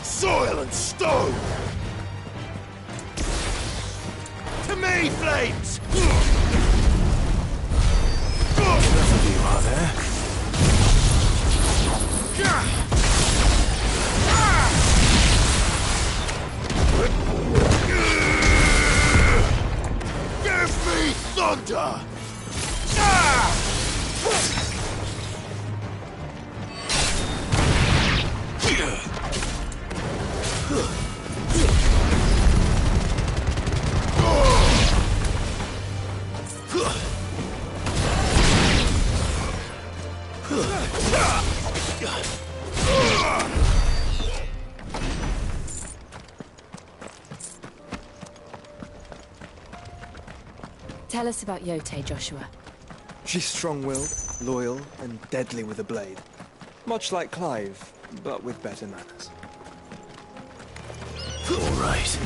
Soil and stone! To me, flames! Enough of you, are there? Give me thunder! Tell us about Yote, Joshua. She's strong-willed, loyal, and deadly with a blade. Much like Clive, but with better manners. All right.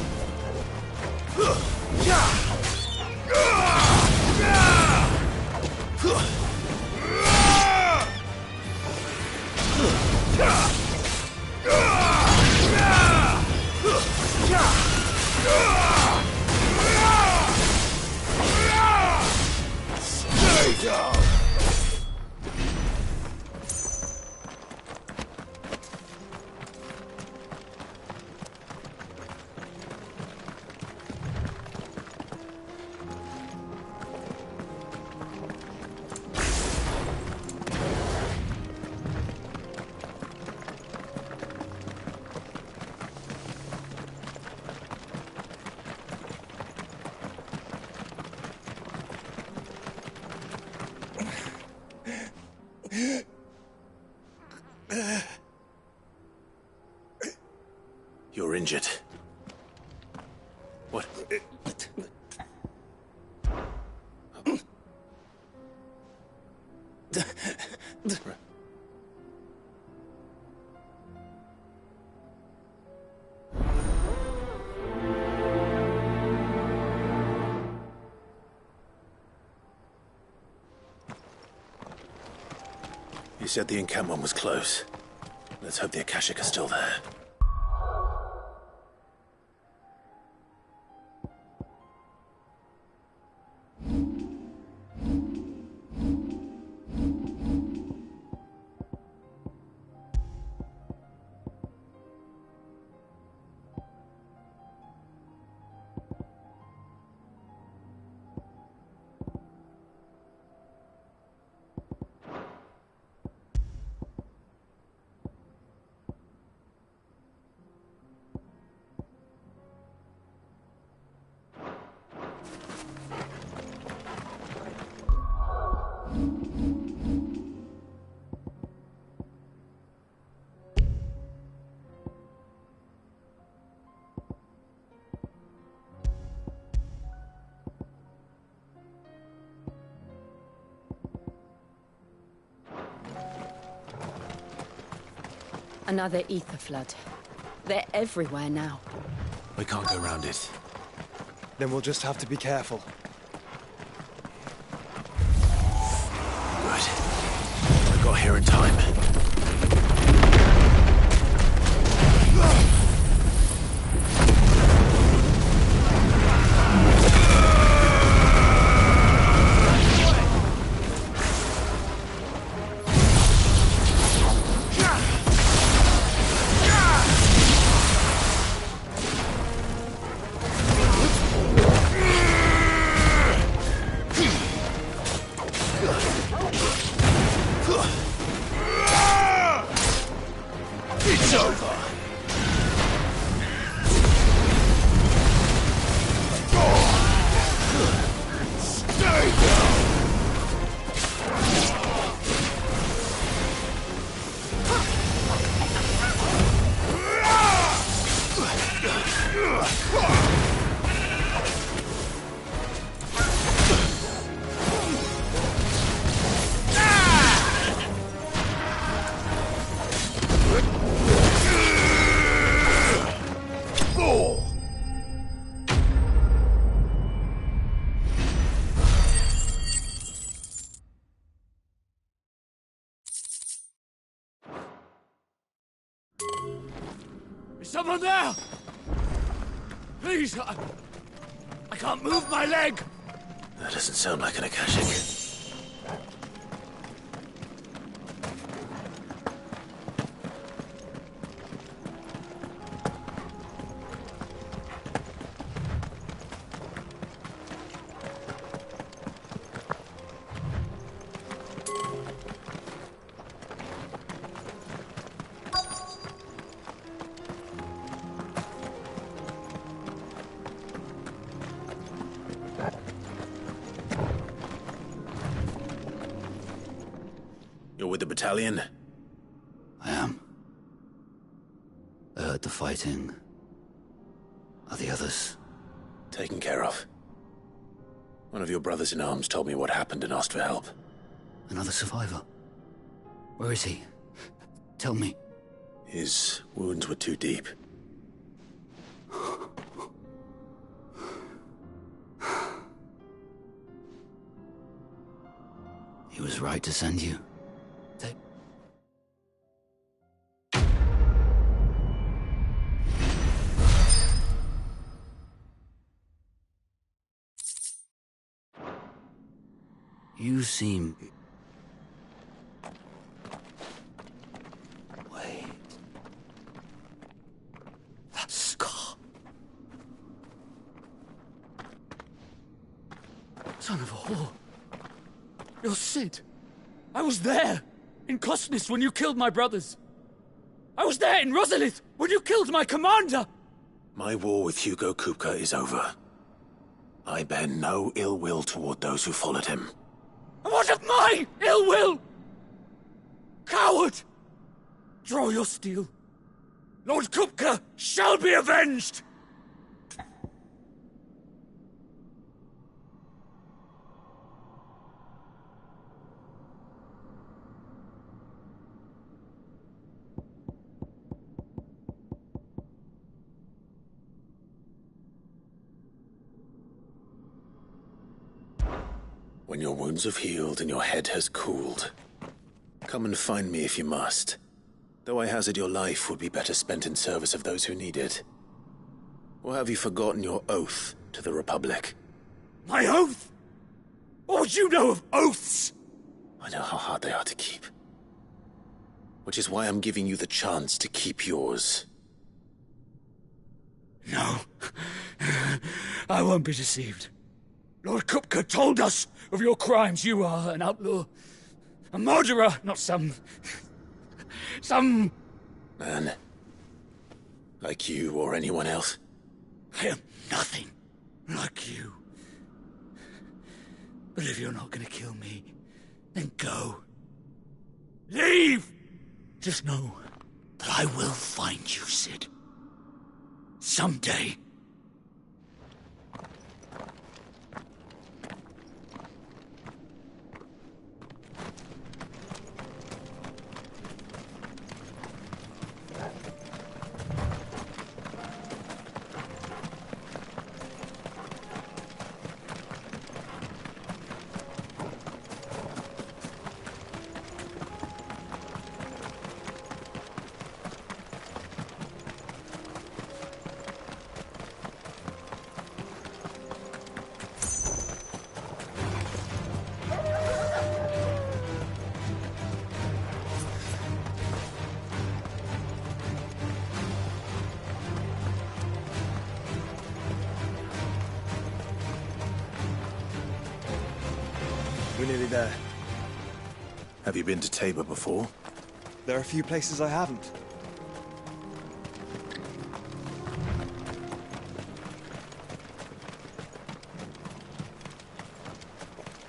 Stay down! You're injured. What? You said the encampment was close. Let's hope the Akashic are still there. Another ether flood. They're everywhere now. We can't go around it. Then we'll just have to be careful. Good. I got here in time. It's over! Stay down! Is someone there? Please, I can't move my leg! That doesn't sound like an Akashic. You're with the battalion? I am. I heard the fighting. Are the others? Taken care of. One of your brothers in arms told me what happened and asked for help. Another survivor? Where is he? Tell me. His wounds were too deep. He was right to send you. You seem... Wait... That scar... Son of a whore. You're Cid. I was there, in Cosnis, when you killed my brothers. I was there in Rosalith, when you killed my commander! My war with Hugo Kupka is over. I bear no ill will toward those who followed him. And what of my ill will? Coward! Draw your steel. Lord Kupka shall be avenged! When your wounds have healed and your head has cooled, come and find me if you must. Though I hazard your life would be better spent in service of those who need it. Or have you forgotten your oath to the Republic? My oath? What would you know of oaths? I know how hard they are to keep. Which is why I'm giving you the chance to keep yours. No. I won't be deceived. Lord Kupka told us of your crimes. You are an outlaw. A murderer, not some... Man. Like you or anyone else. I am nothing like you. But if you're not gonna kill me, then go. Leave! Just know that I will find you, Cid. Someday. We're nearly there. Have you been to Tabor before? There are a few places I haven't.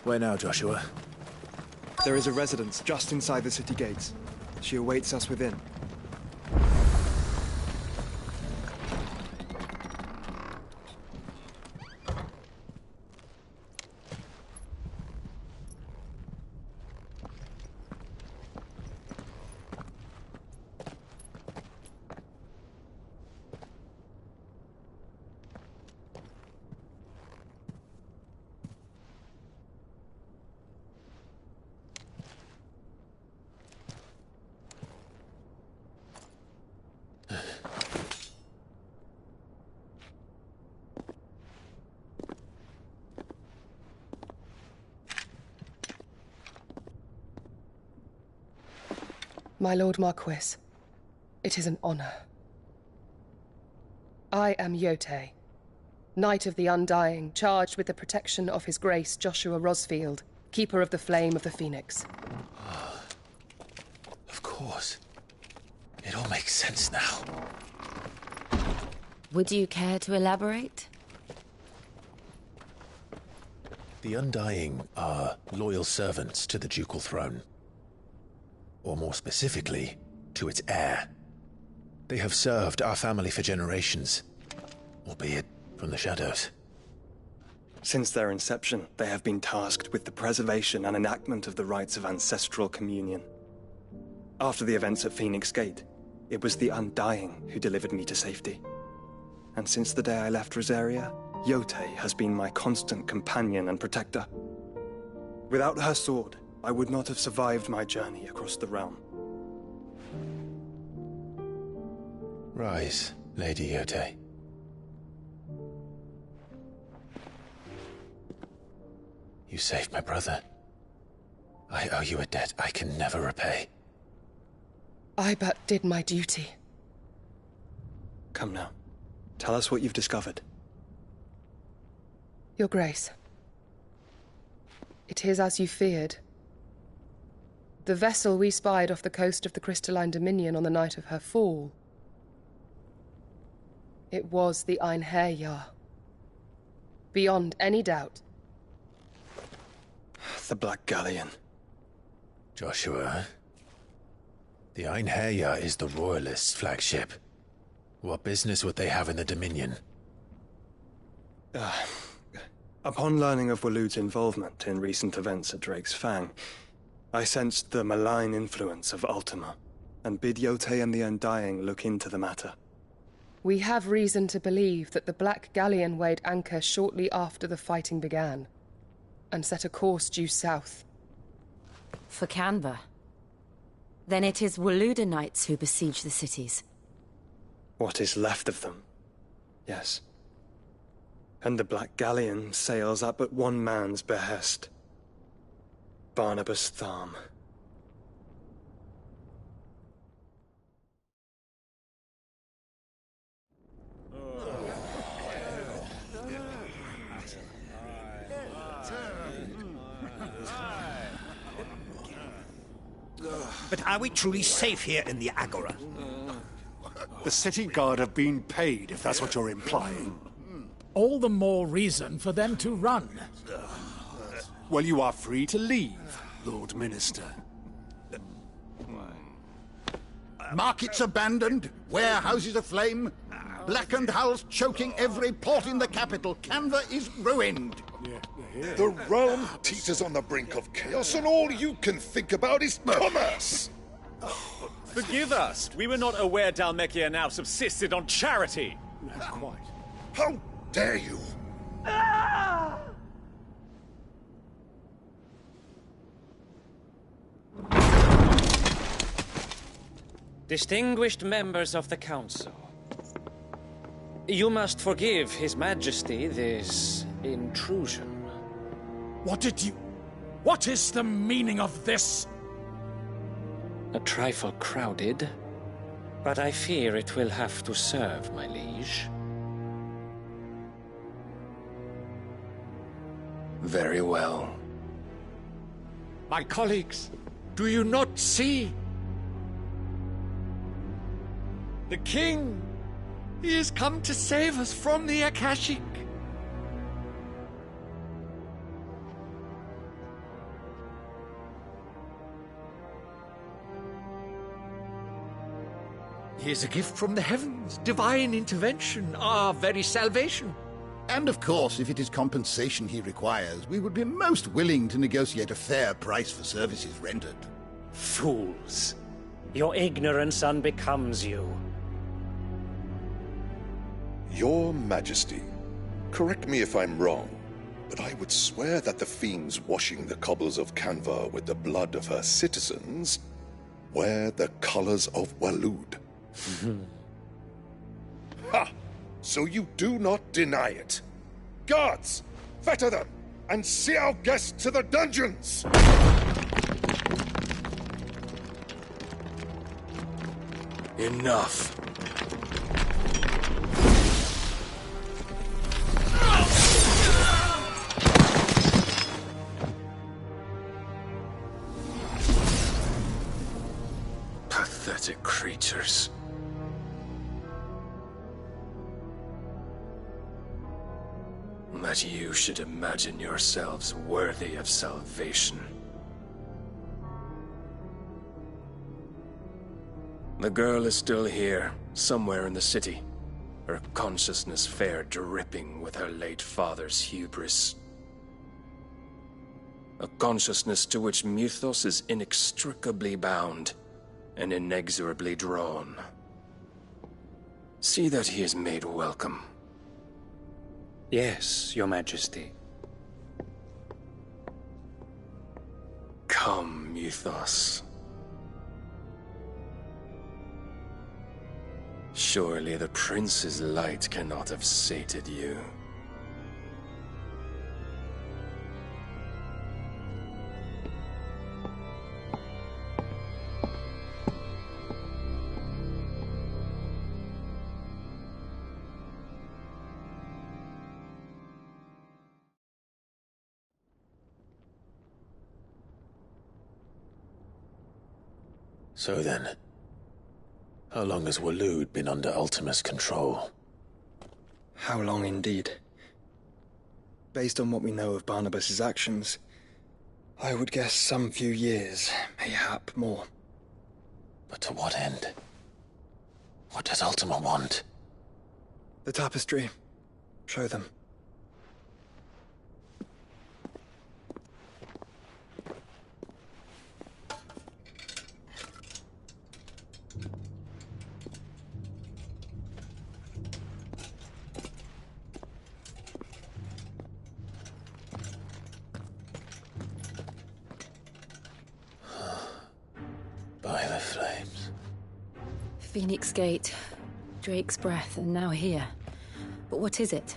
Where now, Joshua? There is a residence just inside the city gates. She awaits us within. My Lord Marquis, it is an honor. I am Yote, Knight of the Undying, charged with the protection of His Grace Joshua Rosfield, Keeper of the Flame of the Phoenix. Of course. It all makes sense now. Would you care to elaborate? The Undying are loyal servants to the ducal throne. Or more specifically, to its heir. They have served our family for generations, albeit from the shadows. Since their inception, they have been tasked with the preservation and enactment of the rites of ancestral communion. After the events at Phoenix Gate, it was the Undying who delivered me to safety. And since the day I left Rosaria, Yote has been my constant companion and protector. Without her sword, I would not have survived my journey across the realm. Rise, Lady Yote. You saved my brother. I owe you a debt I can never repay. I but did my duty. Come now. Tell us what you've discovered. Your Grace. It is as you feared. The vessel we spied off the coast of the Crystalline Dominion on the night of her fall. It was the Einherjar. Beyond any doubt. The Black Galleon. Joshua, the Einherjar is the Royalists' flagship. What business would they have in the Dominion? Upon learning of Waloed's involvement in recent events at Drake's Fang, I sensed the malign influence of Ultima, and bid Yote and the Undying look into the matter. We have reason to believe that the Black Galleon weighed anchor shortly after the fighting began, and set a course due south. For Canva. Then it is Waloed knights who besiege the cities. What is left of them? Yes. And the Black Galleon sails at but one man's behest. Barnabas Tharm. But are we truly safe here in the Agora? The city guard have been paid, if that's what you're implying. All the more reason for them to run. Well, you are free to leave, Lord Minister. Markets abandoned, warehouses aflame, blackened hulls choking every port in the capital. Canva is ruined. The realm teeters on the brink of chaos, and all you can think about is commerce! Forgive us. We were not aware Dhalmekia now subsisted on charity. Quite. How dare you! Distinguished members of the Council, you must forgive His Majesty this intrusion. What is the meaning of this? A trifle crowded, but I fear it will have to serve, my liege. Very well. My colleagues, do you not see? The king! He has come to save us from the Akashic! He is a gift from the heavens, divine intervention, our very salvation. And of course, if it is compensation he requires, we would be most willing to negotiate a fair price for services rendered. Fools. Your ignorance unbecomes you. Your Majesty, correct me if I'm wrong, but I would swear that the fiends washing the cobbles of Canva with the blood of her citizens wear the colors of Waloed. Ha! So you do not deny it. Guards, fetter them, and see our guests to the dungeons! Enough. Pathetic creatures. That you should imagine yourselves worthy of salvation. The girl is still here, somewhere in the city, her consciousness fair dripping with her late father's hubris. A consciousness to which Mythos is inextricably bound and inexorably drawn. See that he is made welcome. Yes, Your Majesty. Come, Mythos. Surely the prince's light cannot have sated you. So then, how long has Waloed been under Ultima's control? How long indeed? Based on what we know of Barnabas's actions, I would guess some few years, mayhap more. But to what end? What does Ultima want? The tapestry. Show them. By the flames. Phoenix Gate, Drake's Breath, and now here. But what is it?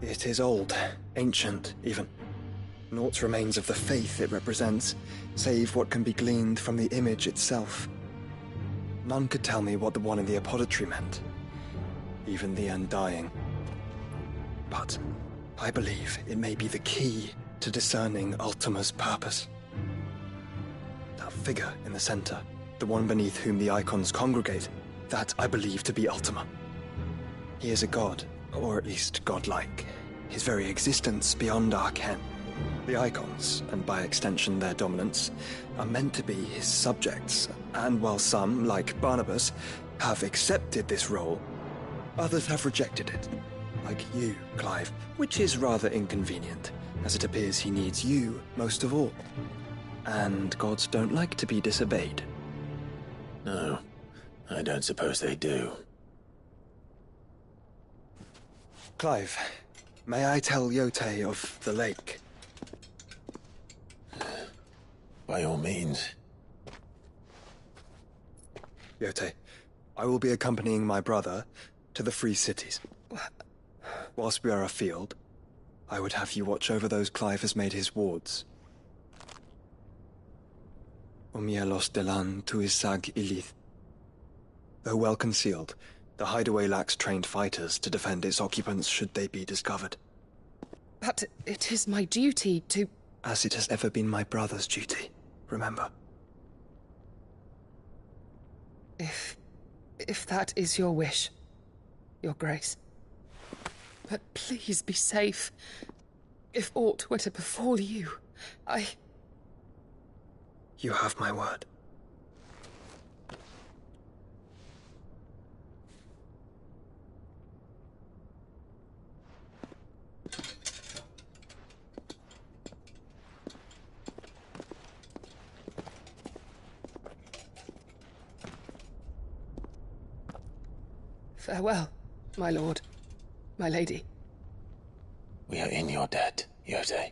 It is old, ancient, even. Naught remains of the faith it represents, save what can be gleaned from the image itself. None could tell me what the one in the apothecary meant, even the Undying. But I believe it may be the key to discerning Ultima's purpose. That figure in the center, the one beneath whom the icons congregate, that I believe to be Ultima. He is a god, or at least godlike, his very existence beyond our ken. The icons, and by extension their dominance, are meant to be his subjects, and while some, like Barnabas, have accepted this role, others have rejected it. Like you, Clive, which is rather inconvenient, as it appears he needs you most of all. And gods don't like to be disobeyed. No, I don't suppose they do. Clive, may I tell Yotei of the lake? By all means. Yotei, I will be accompanying my brother to the Free Cities. Whilst we are afield, I would have you watch over those Clive has made his wards. Omielos delan tuisag ilith. Though well concealed, the hideaway lacks trained fighters to defend its occupants should they be discovered. But it is my duty to... as it has ever been my brother's duty, remember? If that is your wish, Your Grace. But please be safe. If aught were to befall you, You have my word. Farewell, my lord, my lady. We are in your debt, Yode.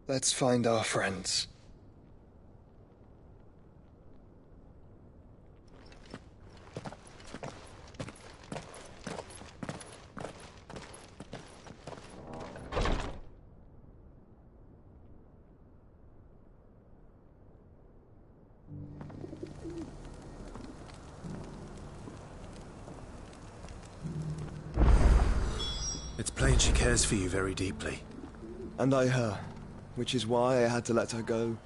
Let's find our friends. It's plain she cares for you very deeply. And I her, which is why I had to let her go.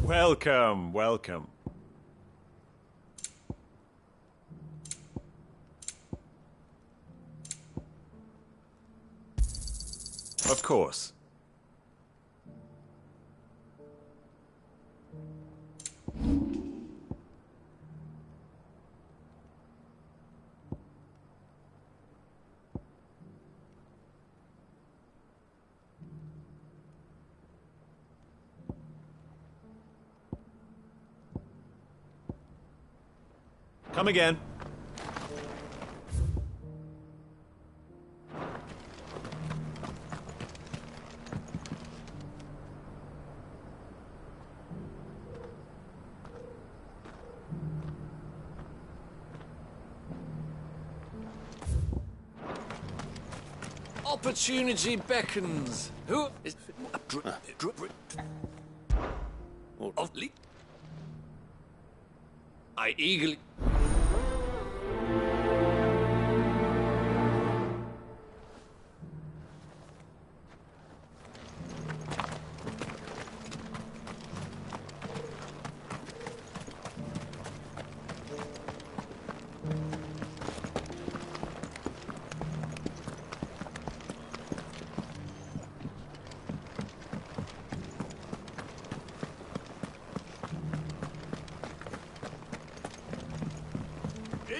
Welcome, welcome. Of course. Come again. Opportunity beckons. Who is... I eagerly...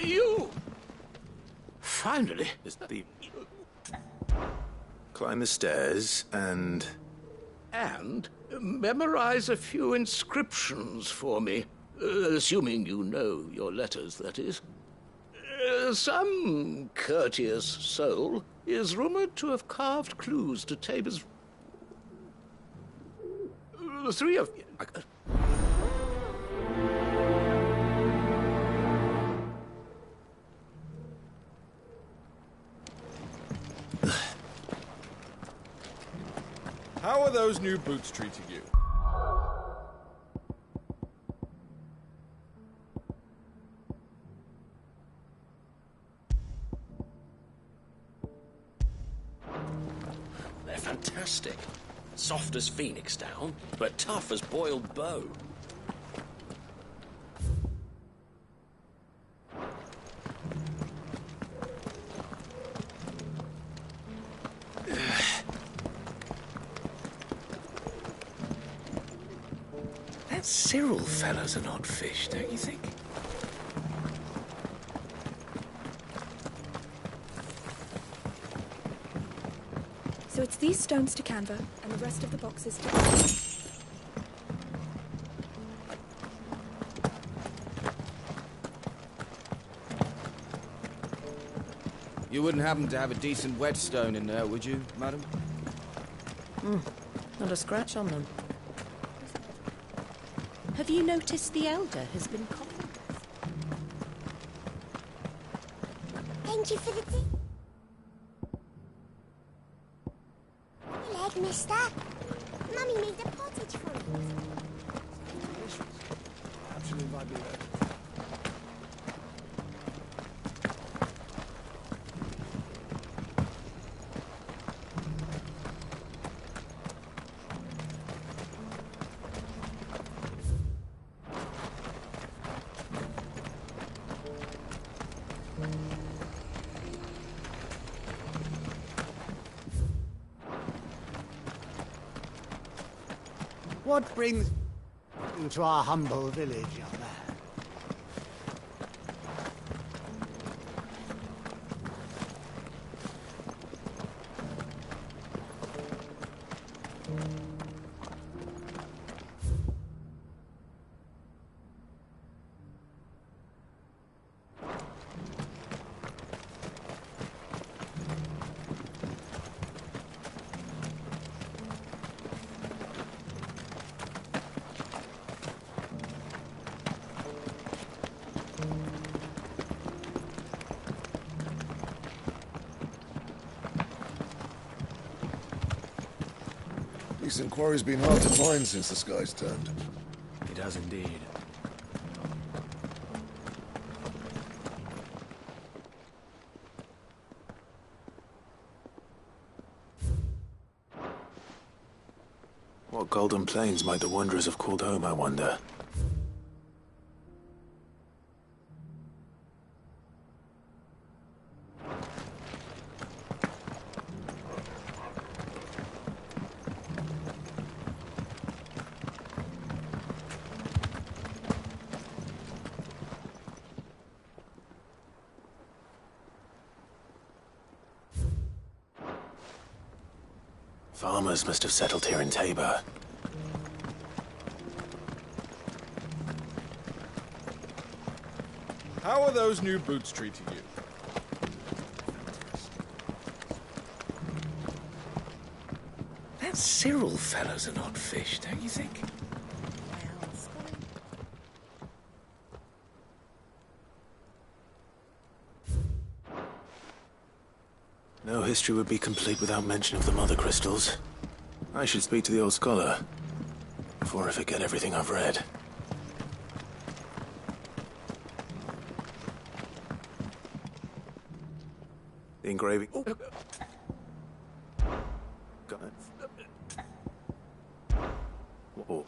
You! Finally, Climb the stairs and... And memorize a few inscriptions for me. Assuming you know your letters, that is. Some courteous soul is rumored to have carved clues to Tabor's... The three of... How are those new boots treating you? They're fantastic. Soft as phoenix down, but tough as boiled bow. That Cyril fellow's an odd fish, don't you think? So it's these stones to Canva, and the rest of the boxes to... You wouldn't happen to have a decent whetstone in there, would you, madam? Not a scratch on them. Have you noticed the Elder has been coughing? Thank you for the tea. Leg, mister. Mummy made the pottage for me. Absolutely might be there. What brings you to our humble village, young man? This inquiry's been hard to find since the sky's turned. It has indeed. What golden plains might the Wanderers have called home, I wonder? Farmers must have settled here in Tabor. How are those new boots treating you? That Cyril fellow's an odd fish, don't you think? No history would be complete without mention of the Mother Crystals. I should speak to the old scholar before I forget everything I've read. The engraving. Oh. Got it. Oh.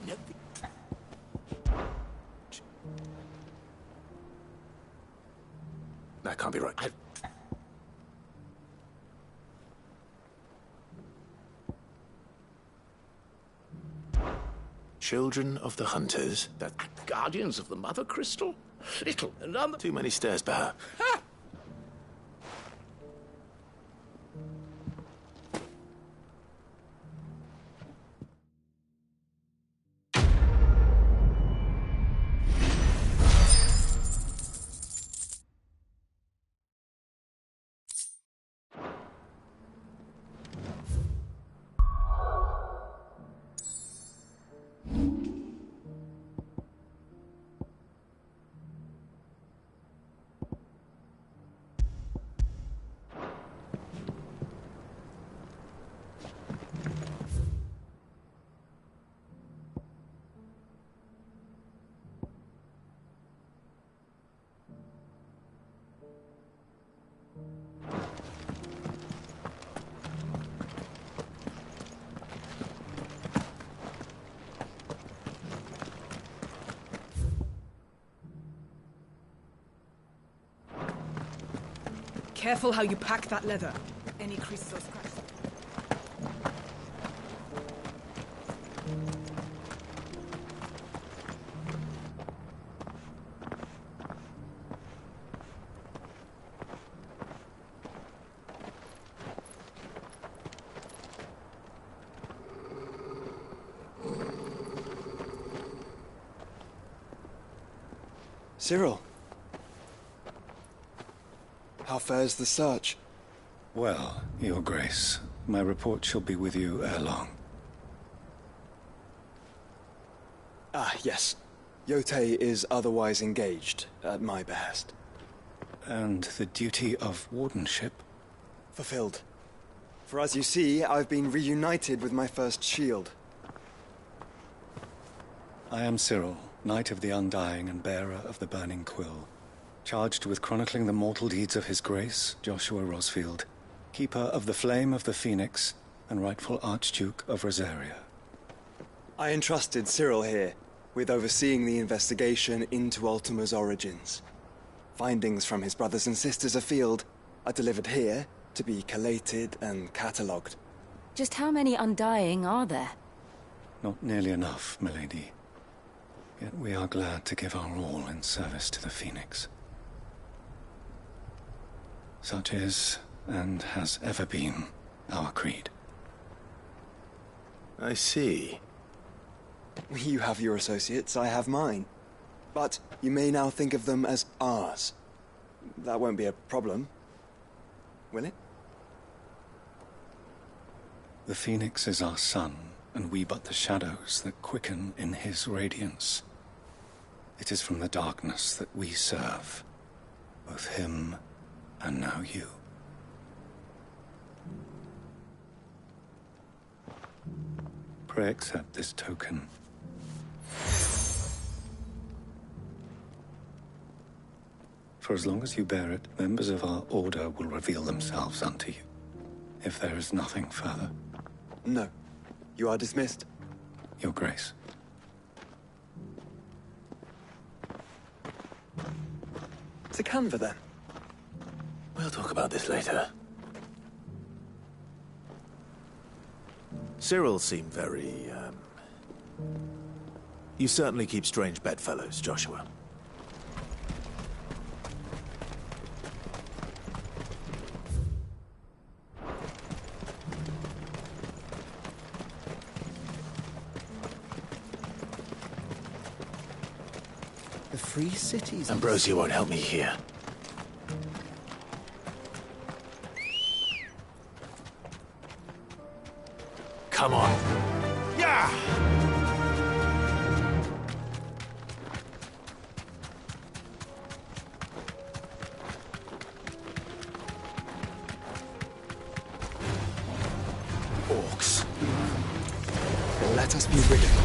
That can't be right. Children of the Hunters. That guardians of the Mother Crystal? Little and Too many stairs, perhaps. Ha! Careful how you pack that leather. Any creases or scratches. Cyril. How fares the search? Well, Your Grace, my report shall be with you ere long. Ah, yes. Yotei is otherwise engaged, at my behest. And the duty of wardenship? Fulfilled. For as you see, I've been reunited with my first shield. I am Cyril, Knight of the Undying and bearer of the Burning Quill, charged with chronicling the mortal deeds of His Grace, Joshua Rosfield, Keeper of the Flame of the Phoenix, and rightful Archduke of Rosaria. I entrusted Cyril here with overseeing the investigation into Ultima's origins. Findings from his brothers and sisters afield are delivered here to be collated and catalogued. Just how many Undying are there? Not nearly enough, milady. Yet we are glad to give our all in service to the Phoenix. Such is, and has ever been, our creed. I see. You have your associates, I have mine. But you may now think of them as ours. That won't be a problem, will it? The Phoenix is our sun, and we but the shadows that quicken in his radiance. It is from the darkness that we serve, both him and now you. Pray accept this token. For as long as you bear it, members of our order will reveal themselves unto you, if there is nothing further. No. You are dismissed. Your Grace. To Canva, then? We'll talk about this later. Cyril seemed very, You certainly keep strange bedfellows, Joshua. The free cities... Ambrosia won't help me here. Come on. Yeah! Orcs. Let us be rid of them.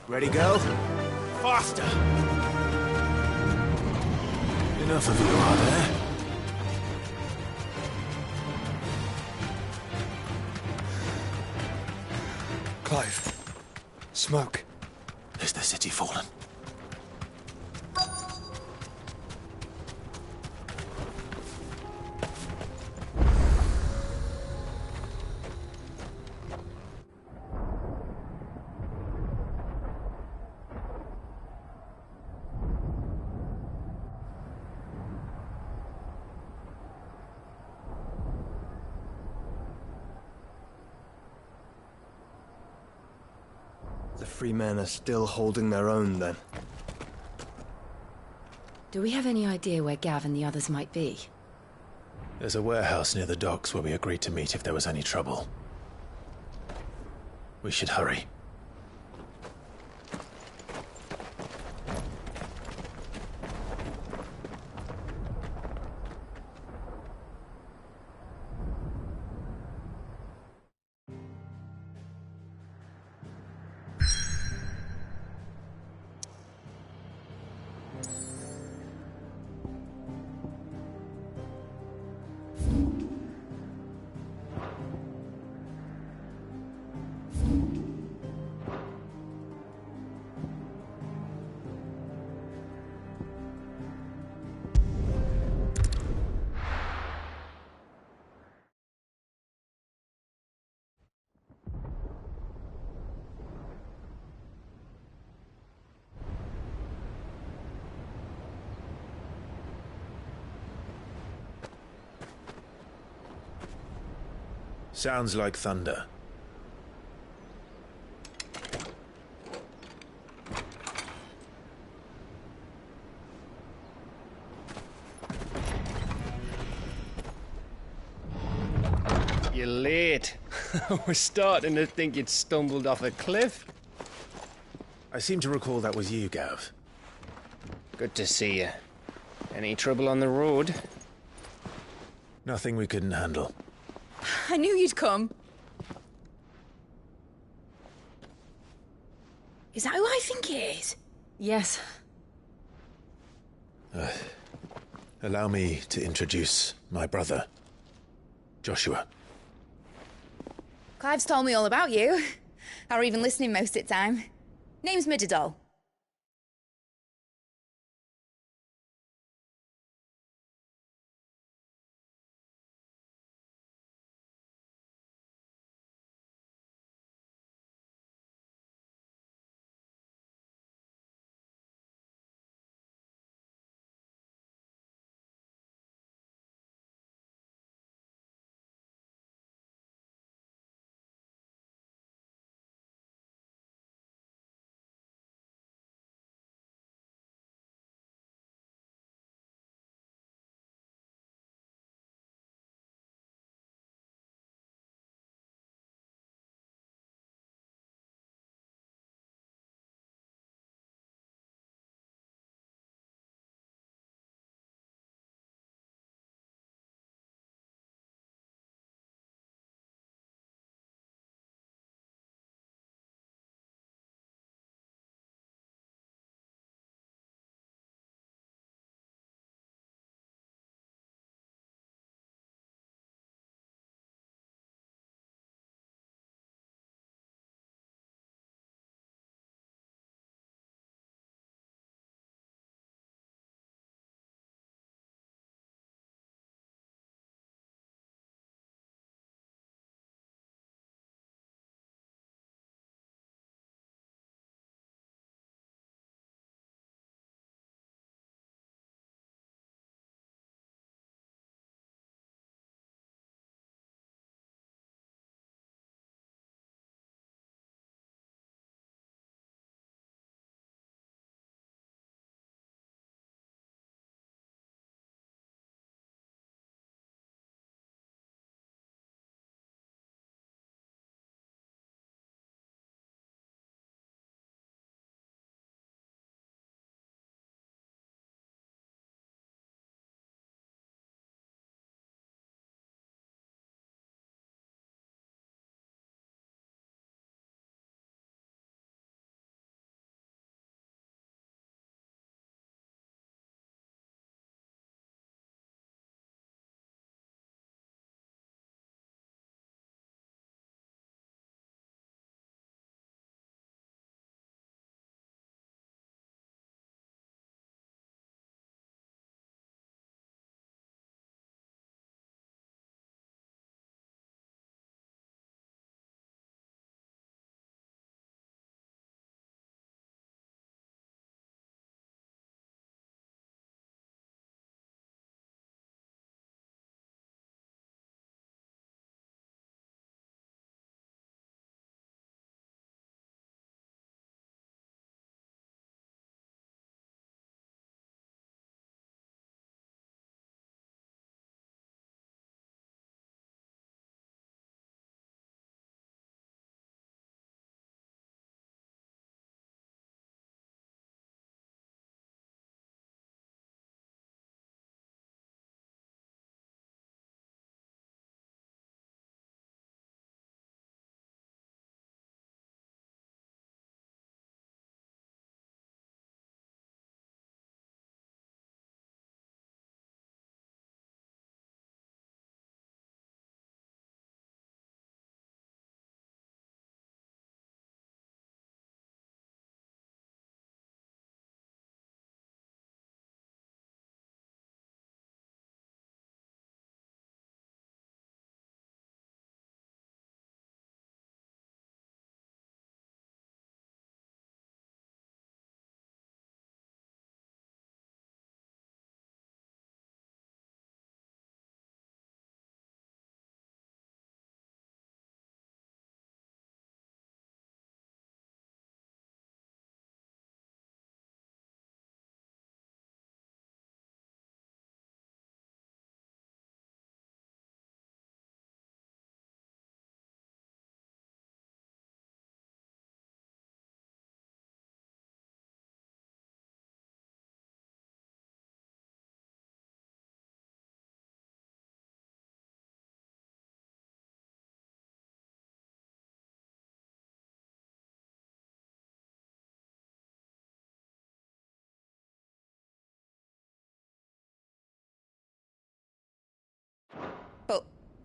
Ready, go? Faster! Enough of you, are there? Clive. Smoke. Is the city fallen? The free men are still holding their own, then. Do we have any idea where Gav and the others might be? There's a warehouse near the docks where we agreed to meet if there was any trouble. We should hurry. Sounds like thunder. You're late. We're starting to think you'd stumbled off a cliff. I seem to recall that was you, Gav. Good to see you. Any trouble on the road? Nothing we couldn't handle. I knew you'd come. Is that who I think it is? Yes. Allow me to introduce my brother, Joshua. Clive's told me all about you. Or even listening most of the time. Name's Mididol.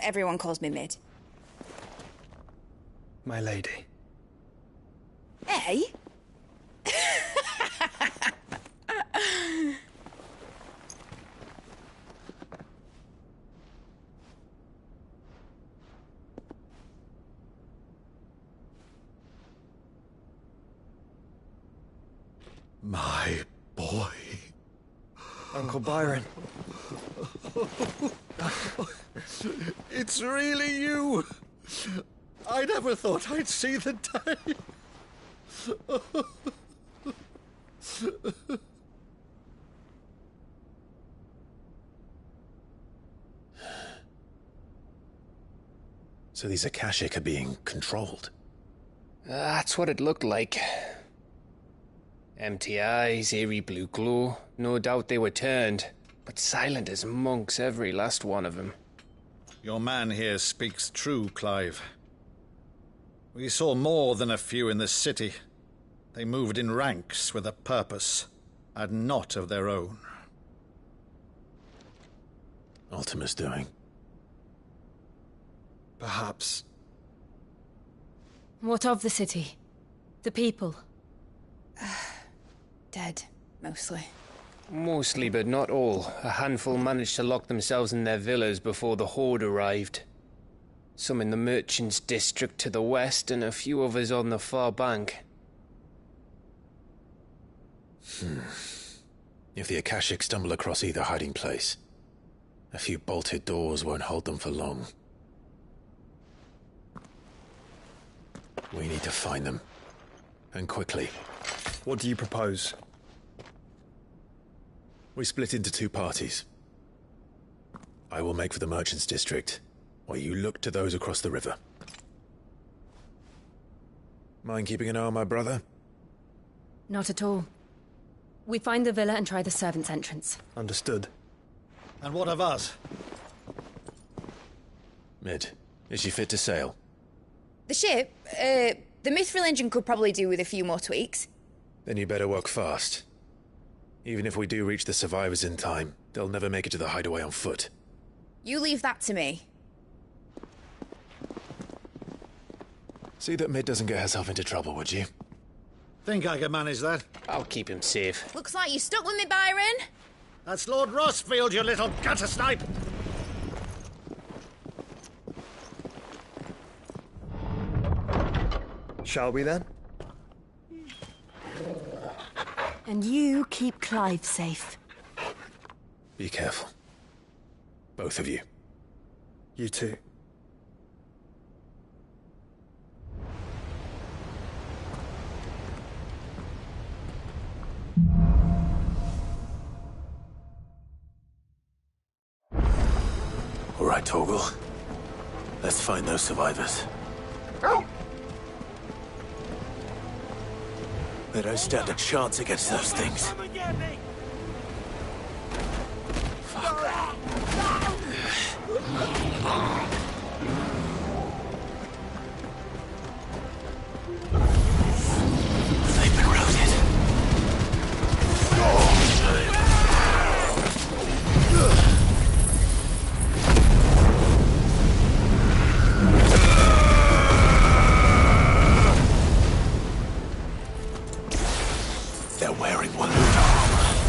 Everyone calls me Mid. My lady. Hey? My boy. Uncle Byron. It's really you. I never thought I'd see the day. So these Akashic are being controlled? That's what it looked like. Empty eyes, eerie blue glow. No doubt they were turned, but silent as monks, every last one of them. Your man here speaks true, Clive. We saw more than a few in the city. They moved in ranks with a purpose, and not of their own. Ultima's doing. Perhaps. What of the city? The people? Dead, mostly. Mostly, but not all. A handful managed to lock themselves in their villas before the Horde arrived. Some in the Merchants' District to the west, and a few others on the far bank. If the Akashic stumble across either hiding place, a few bolted doors won't hold them for long. We need to find them. And quickly. What do you propose? We split into two parties. I will make for the Merchants' District, while you look to those across the river. Mind keeping an eye on my brother? Not at all. We find the villa and try the servants' entrance. Understood. And what of us? Mid, is she fit to sail? The ship, the Mithril engine could probably do with a few more tweaks. Then you better work fast. Even if we do reach the survivors in time, they'll never make it to the hideaway on foot. You leave that to me. See that Mid doesn't get herself into trouble, would you? Think I can manage that? I'll keep him safe. Looks like you stuck with me, Byron. That's Lord Rossfield, you little gutter snipe! Shall we then? And you keep Clive safe. Be careful. Both of you. You too. All right, Torgal. Let's find those survivors. They don't stand a chance against those things. They've been routed. They're wearing Walloon armor.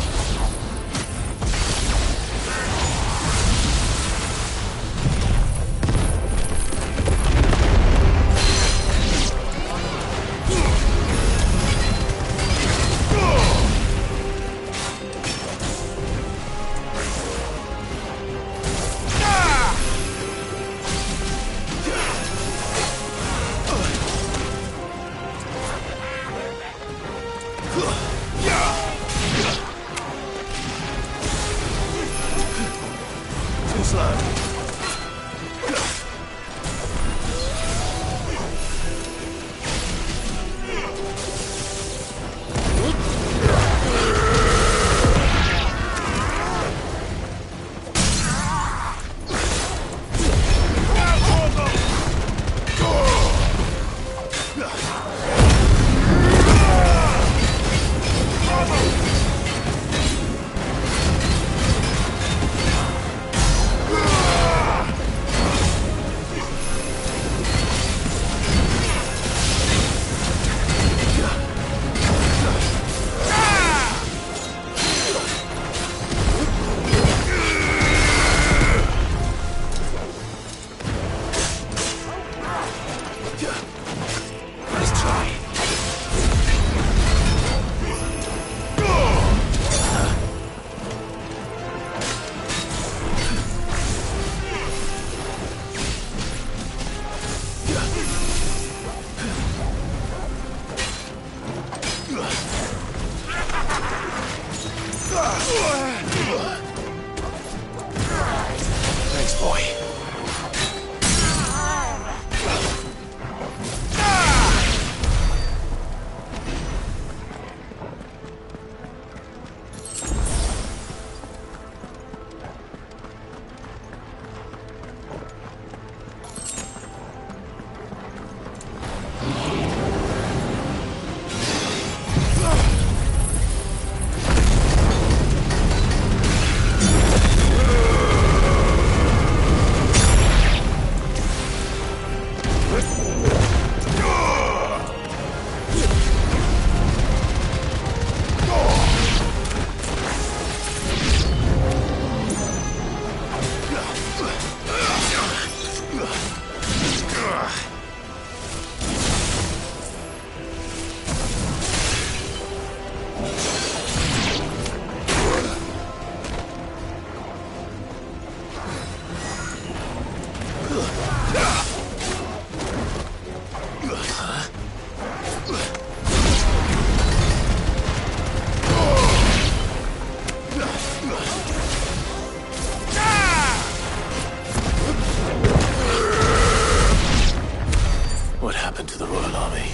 What happened to the Royal Army?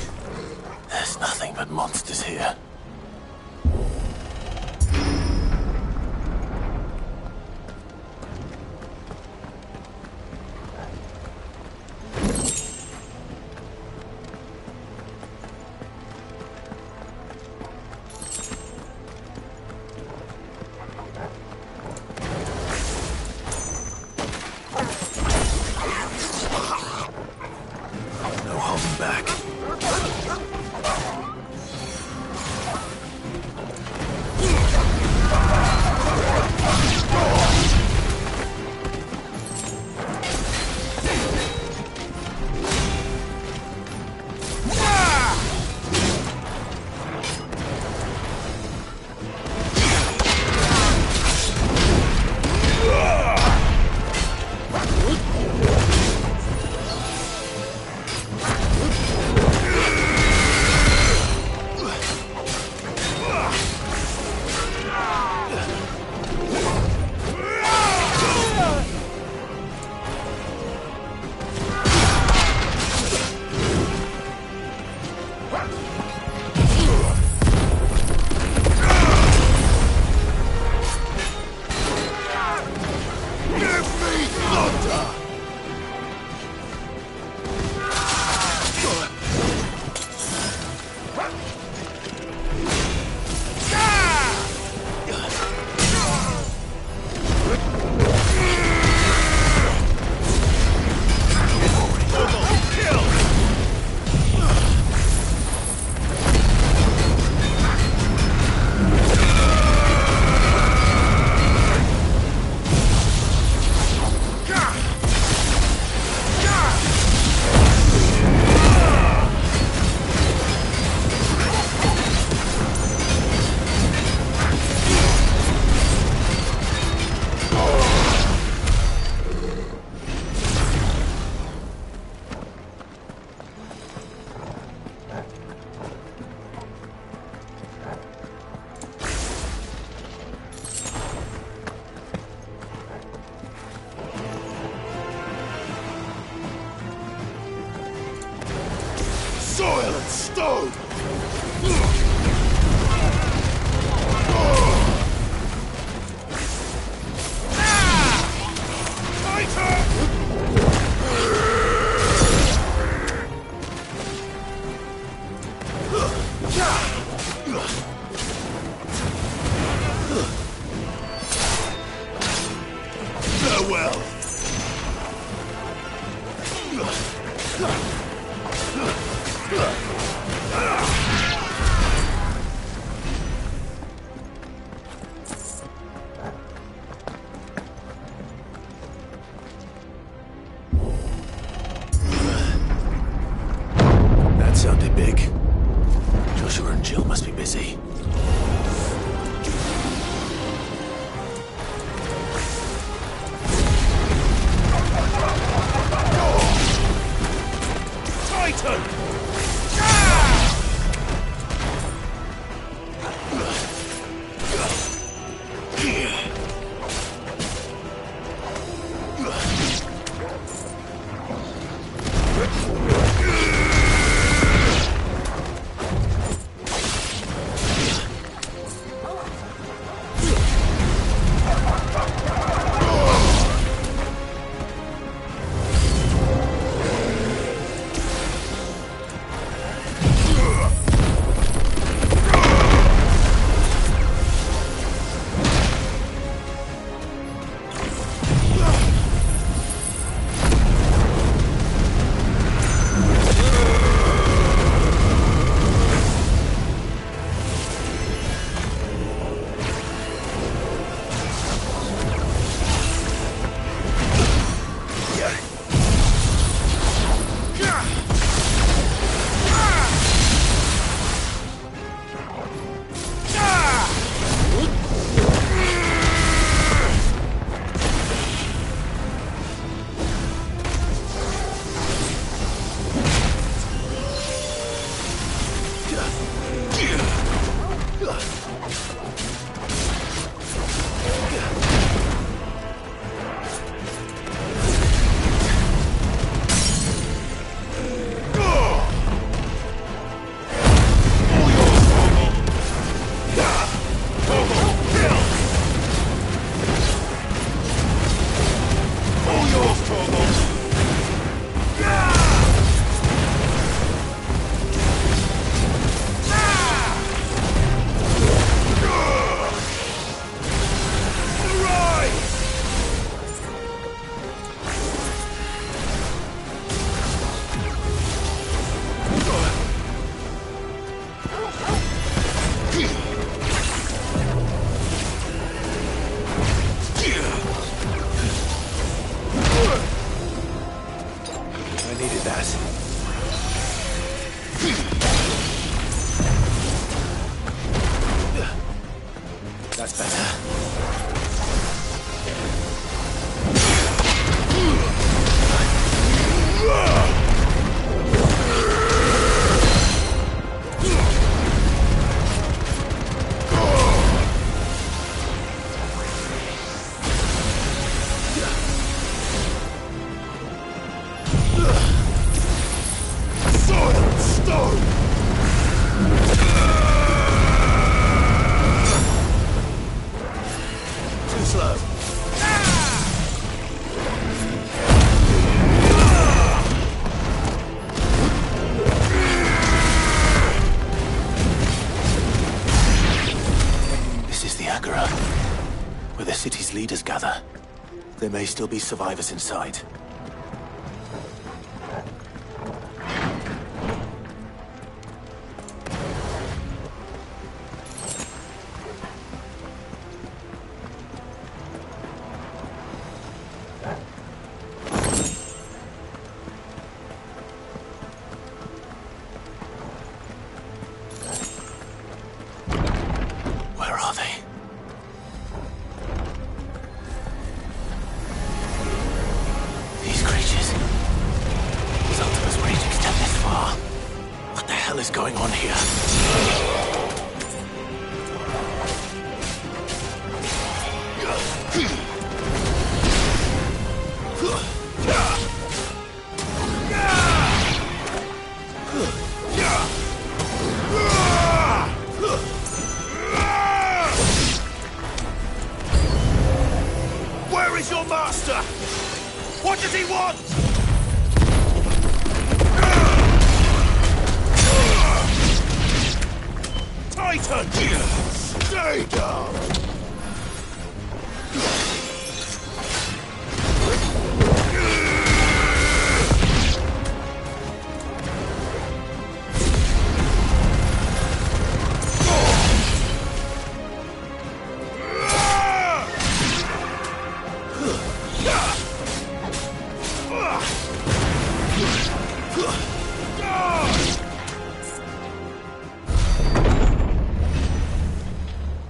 There's nothing but monsters here. No holding back. city's leaders gather, there may still be survivors inside. Where are they? These creatures. Zaltima's rage extend this far. What the hell is going on here? Where is your master? What does he want? Titan! Stay down!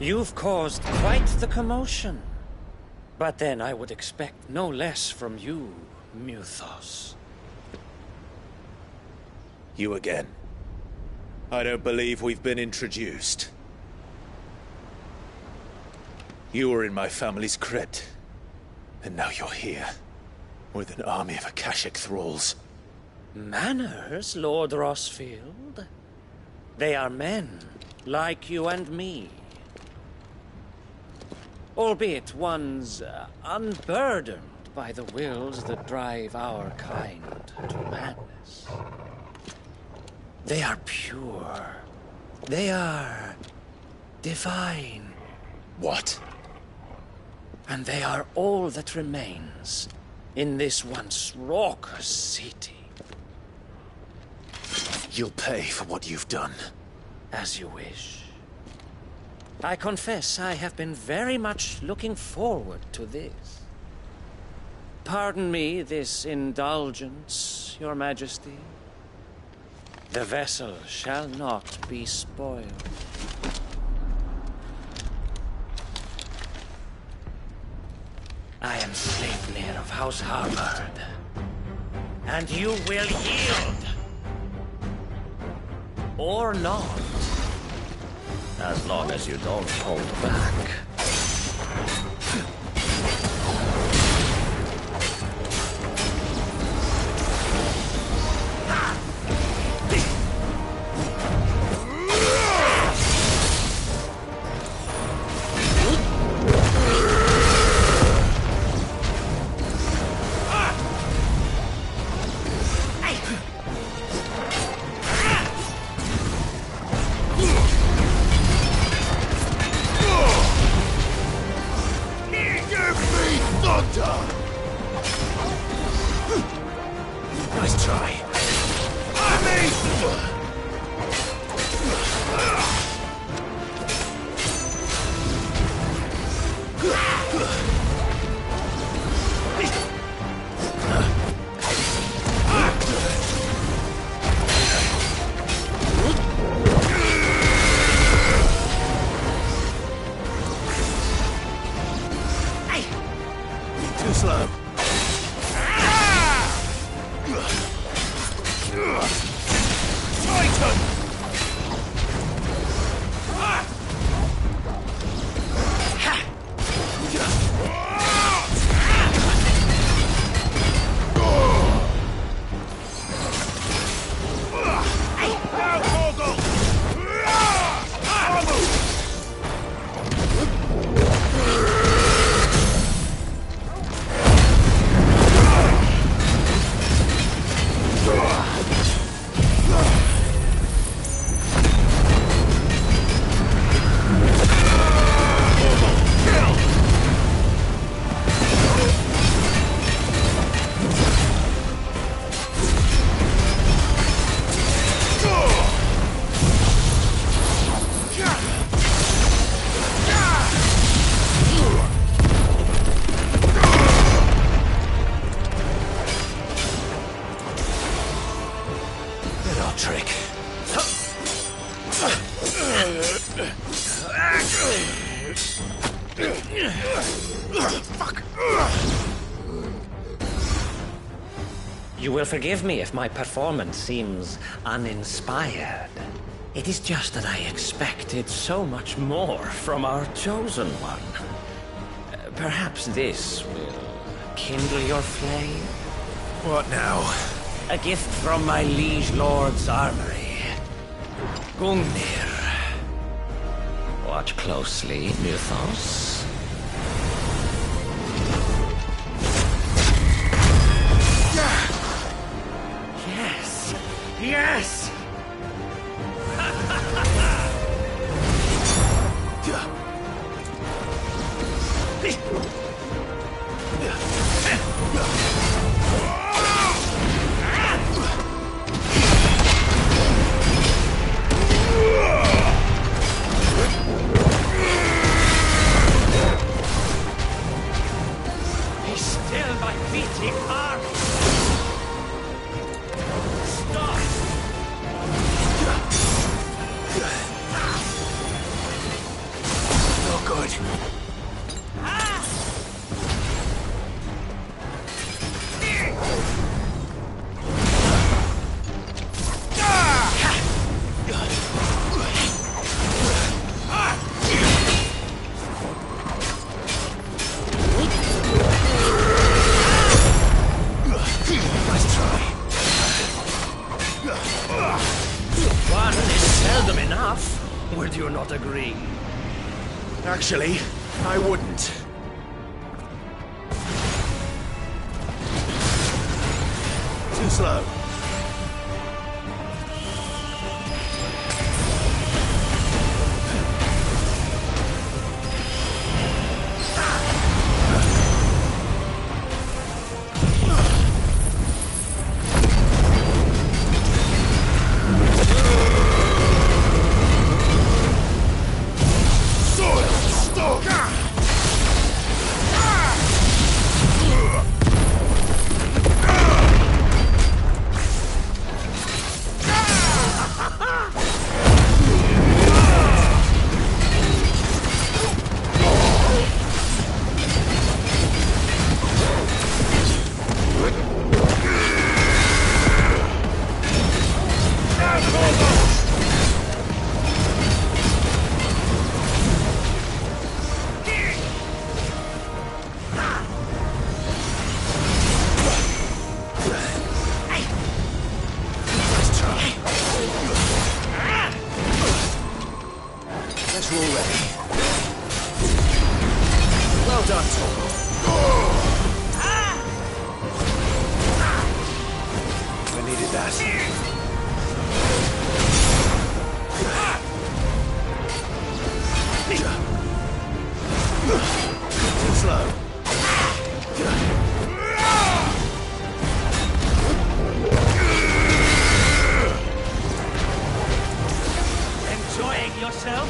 You've caused quite the commotion. But then I would expect no less from you, Muthos. You again. I don't believe we've been introduced. You were in my family's crypt. And now you're here. With an army of Akashic thralls. Manners, Lord Rosfield? They are men, like you and me. Albeit ones unburdened by the wills that drive our kind to madness. They are pure. They are divine. What? And they are all that remains in this once raucous city. You'll pay for what you've done. As you wish. I confess I have been very much looking forward to this. Pardon me this indulgence, Your Majesty. The vessel shall not be spoiled. I am Sleipnir of House Harvard, and you will yield. Or not. As long as you don't hold back. Here! Fuck! You will forgive me if my performance seems uninspired. It is just that I expected so much more from our chosen one. Perhaps this will kindle your flame? What now? A gift from my liege lord's armory. Gungnir. Watch closely, Mythos. Yes! Yes! Be still, my beating heart! Stop! No good. Nice try. One is seldom enough. Would you not agree? Actually, I wouldn't. Too slow. We're all ready. Well done, Tom. We needed that. Too slow. Enjoying yourself?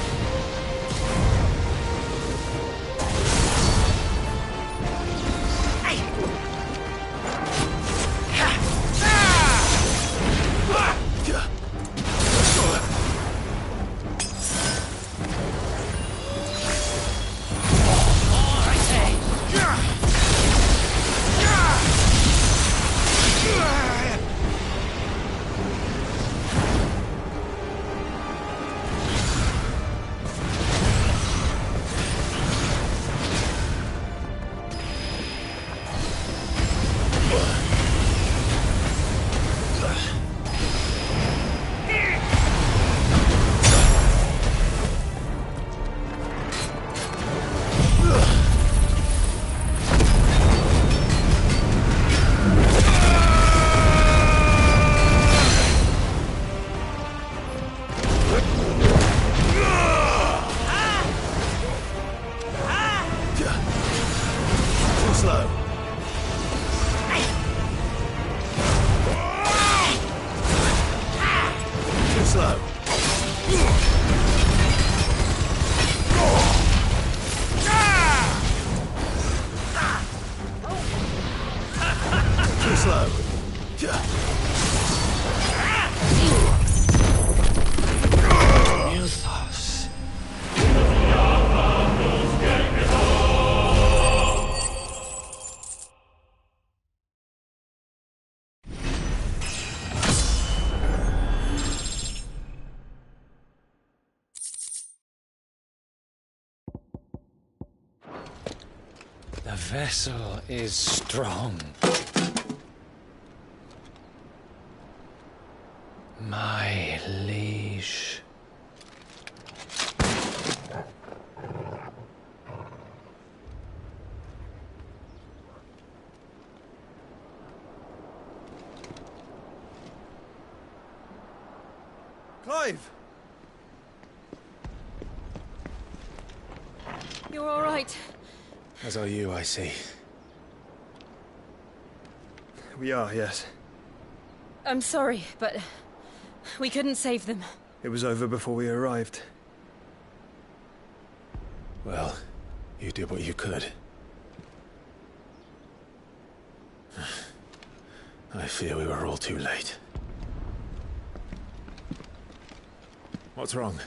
vessel is strong. My liege. Clive! You're all right. As are you, I see. We are, yes. I'm sorry, but we couldn't save them. It was over before we arrived. Well, you did what you could. I fear we were all too late. What's wrong?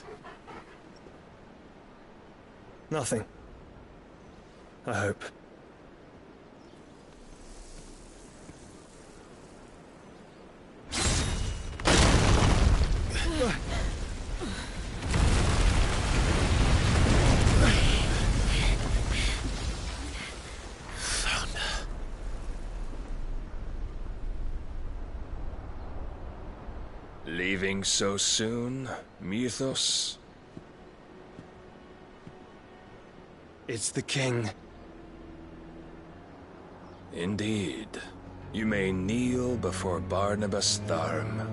Nothing. I hope. Leaving so soon, Mythos? It's the king. Indeed. You may kneel before Barnabas Tharm,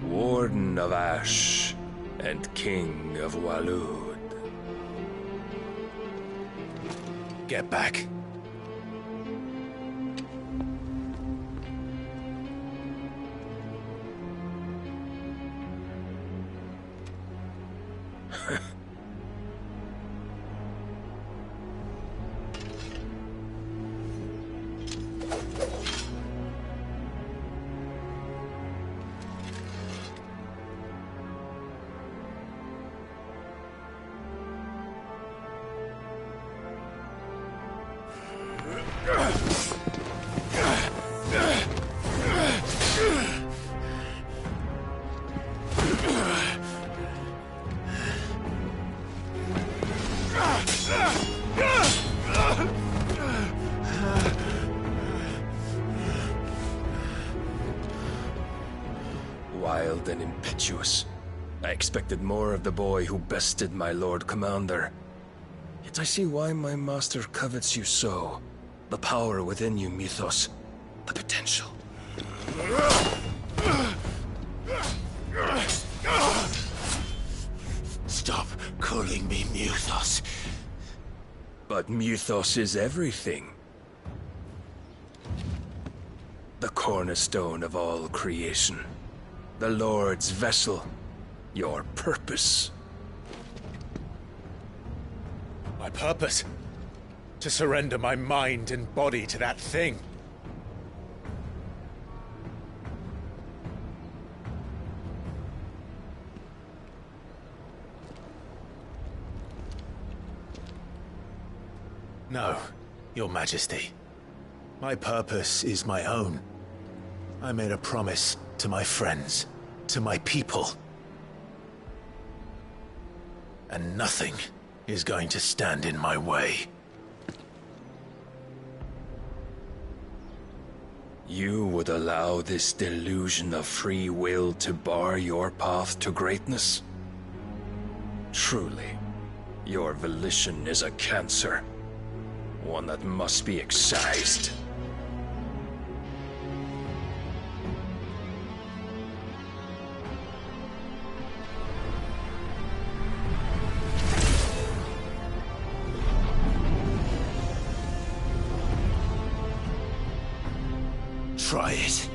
Warden of Ash and King of Waloed. Get back. Wild and impetuous. I expected more of the boy who bested my Lord Commander. Yet I see why my master covets you so. The power within you, Mythos. The potential. Stop calling me Mythos. But Mythos is everything. The cornerstone of all creation. The Lord's vessel. Your purpose. My purpose? To surrender my mind and body to that thing. No, Your Majesty. My purpose is my own. I made a promise to my friends, to my people. And nothing is going to stand in my way. You would allow this delusion of free will to bar your path to greatness? Truly, your volition is a cancer. One that must be excised. Try it.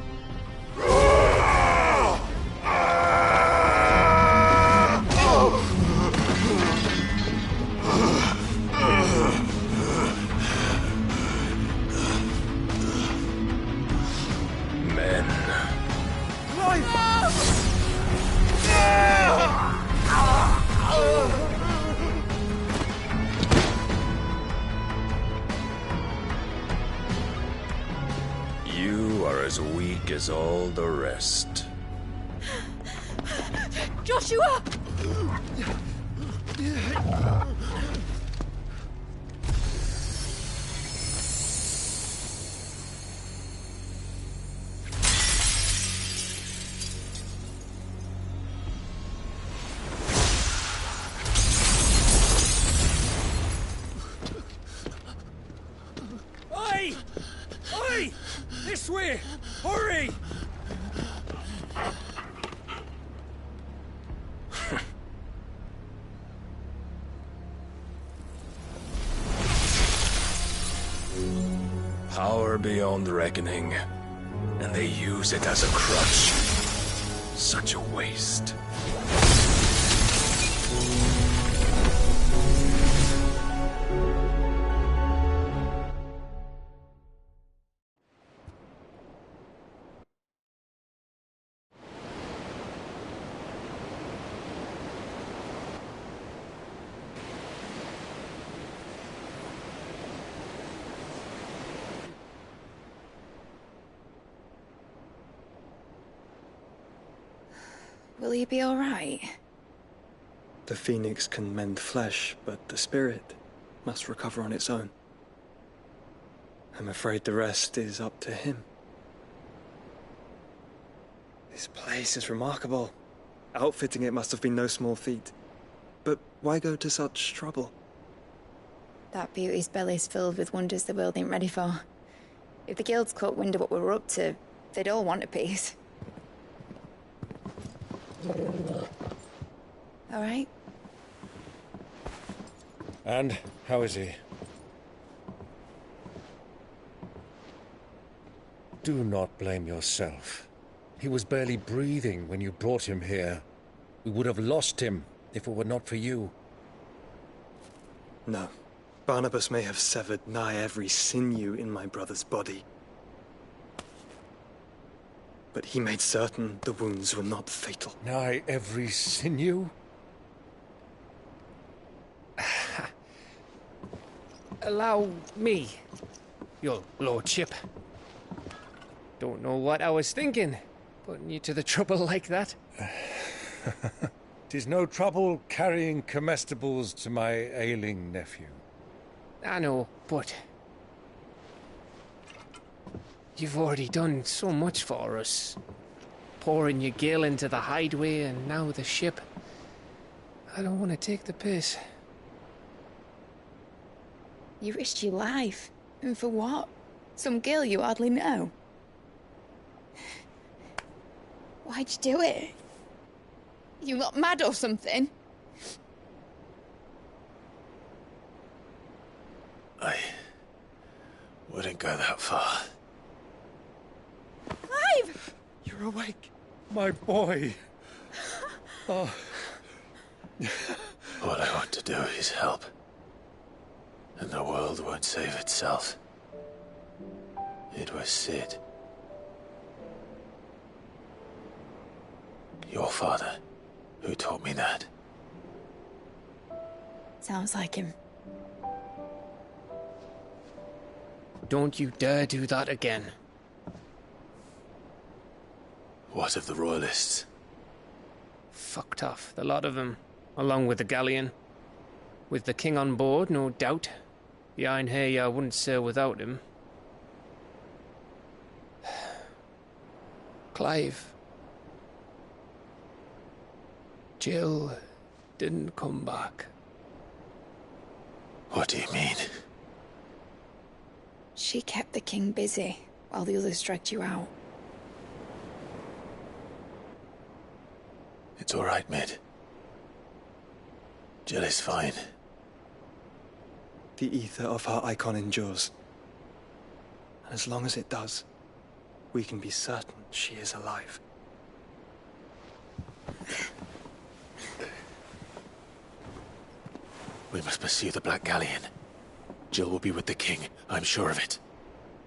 Men. You are as weak as all the rest. Joshua! Power beyond reckoning, and they use it as a crutch. Such a waste. Will he be all right? The phoenix can mend flesh, but the spirit must recover on its own. I'm afraid the rest is up to him. This place is remarkable. Outfitting it must have been no small feat. But why go to such trouble? That beauty's belly's filled with wonders the world ain't ready for. If the guilds caught wind of what we were up to, they'd all want a piece. All right? And how is he? Do not blame yourself. He was barely breathing when you brought him here. We would have lost him if it were not for you. No. Barnabas may have severed nigh every sinew in my brother's body. But he made certain the wounds were not fatal. Nigh every sinew? Allow me, your lordship. Don't know what I was thinking, putting you to the trouble like that. 'Tis no trouble carrying comestibles to my ailing nephew. I know, but you've already done so much for us. Pouring your gil into the hideaway and now the ship. I don't want to take the piss. You risked your life. And for what? Some girl you hardly know. Why'd you do it? You not mad or something? I wouldn't go that far. Clive! You're awake, my boy. Oh. All I want to do is help. And the world won't save itself. It was Cid. Your father, who taught me that. Sounds like him. Don't you dare do that again. What of the Royalists? Fucked off, the lot of them, along with the galleon. With the king on board, no doubt. Behind here, I wouldn't sail without him. Clive. Jill didn't come back. What do you mean? She kept the king busy while the others dragged you out. It's all right, Mid. Jill is fine. The ether of her icon endures. And as long as it does, we can be certain she is alive. We must pursue the Black Galleon. Jill will be with the king, I'm sure of it.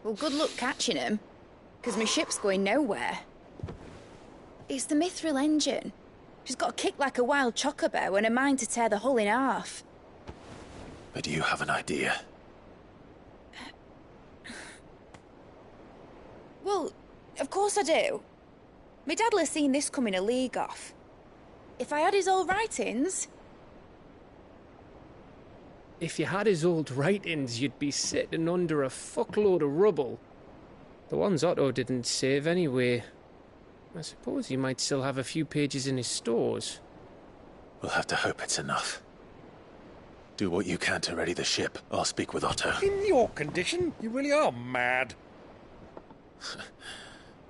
Well, good luck catching him, because my ship's going nowhere. It's the Mithril engine. She's got a kick like a wild chocobo and a mind to tear the hull in half. But do you have an idea? Well, of course I do. My dad'll have seen this coming a league off. If I had his old writings... If you had his old writings, you'd be sitting under a fuckload of rubble. The ones Otto didn't save anyway. I suppose he might still have a few pages in his stores. We'll have to hope it's enough. Do what you can to ready the ship. I'll speak with Otto. In your condition, you really are mad.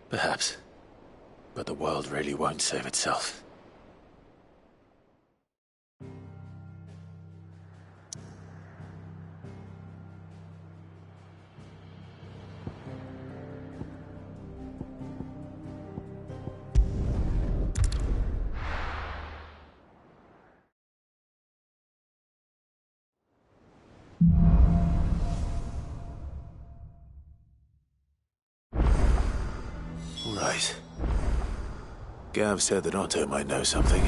Perhaps. But the world really won't save itself. allies. Gav said that Otto might know something.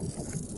you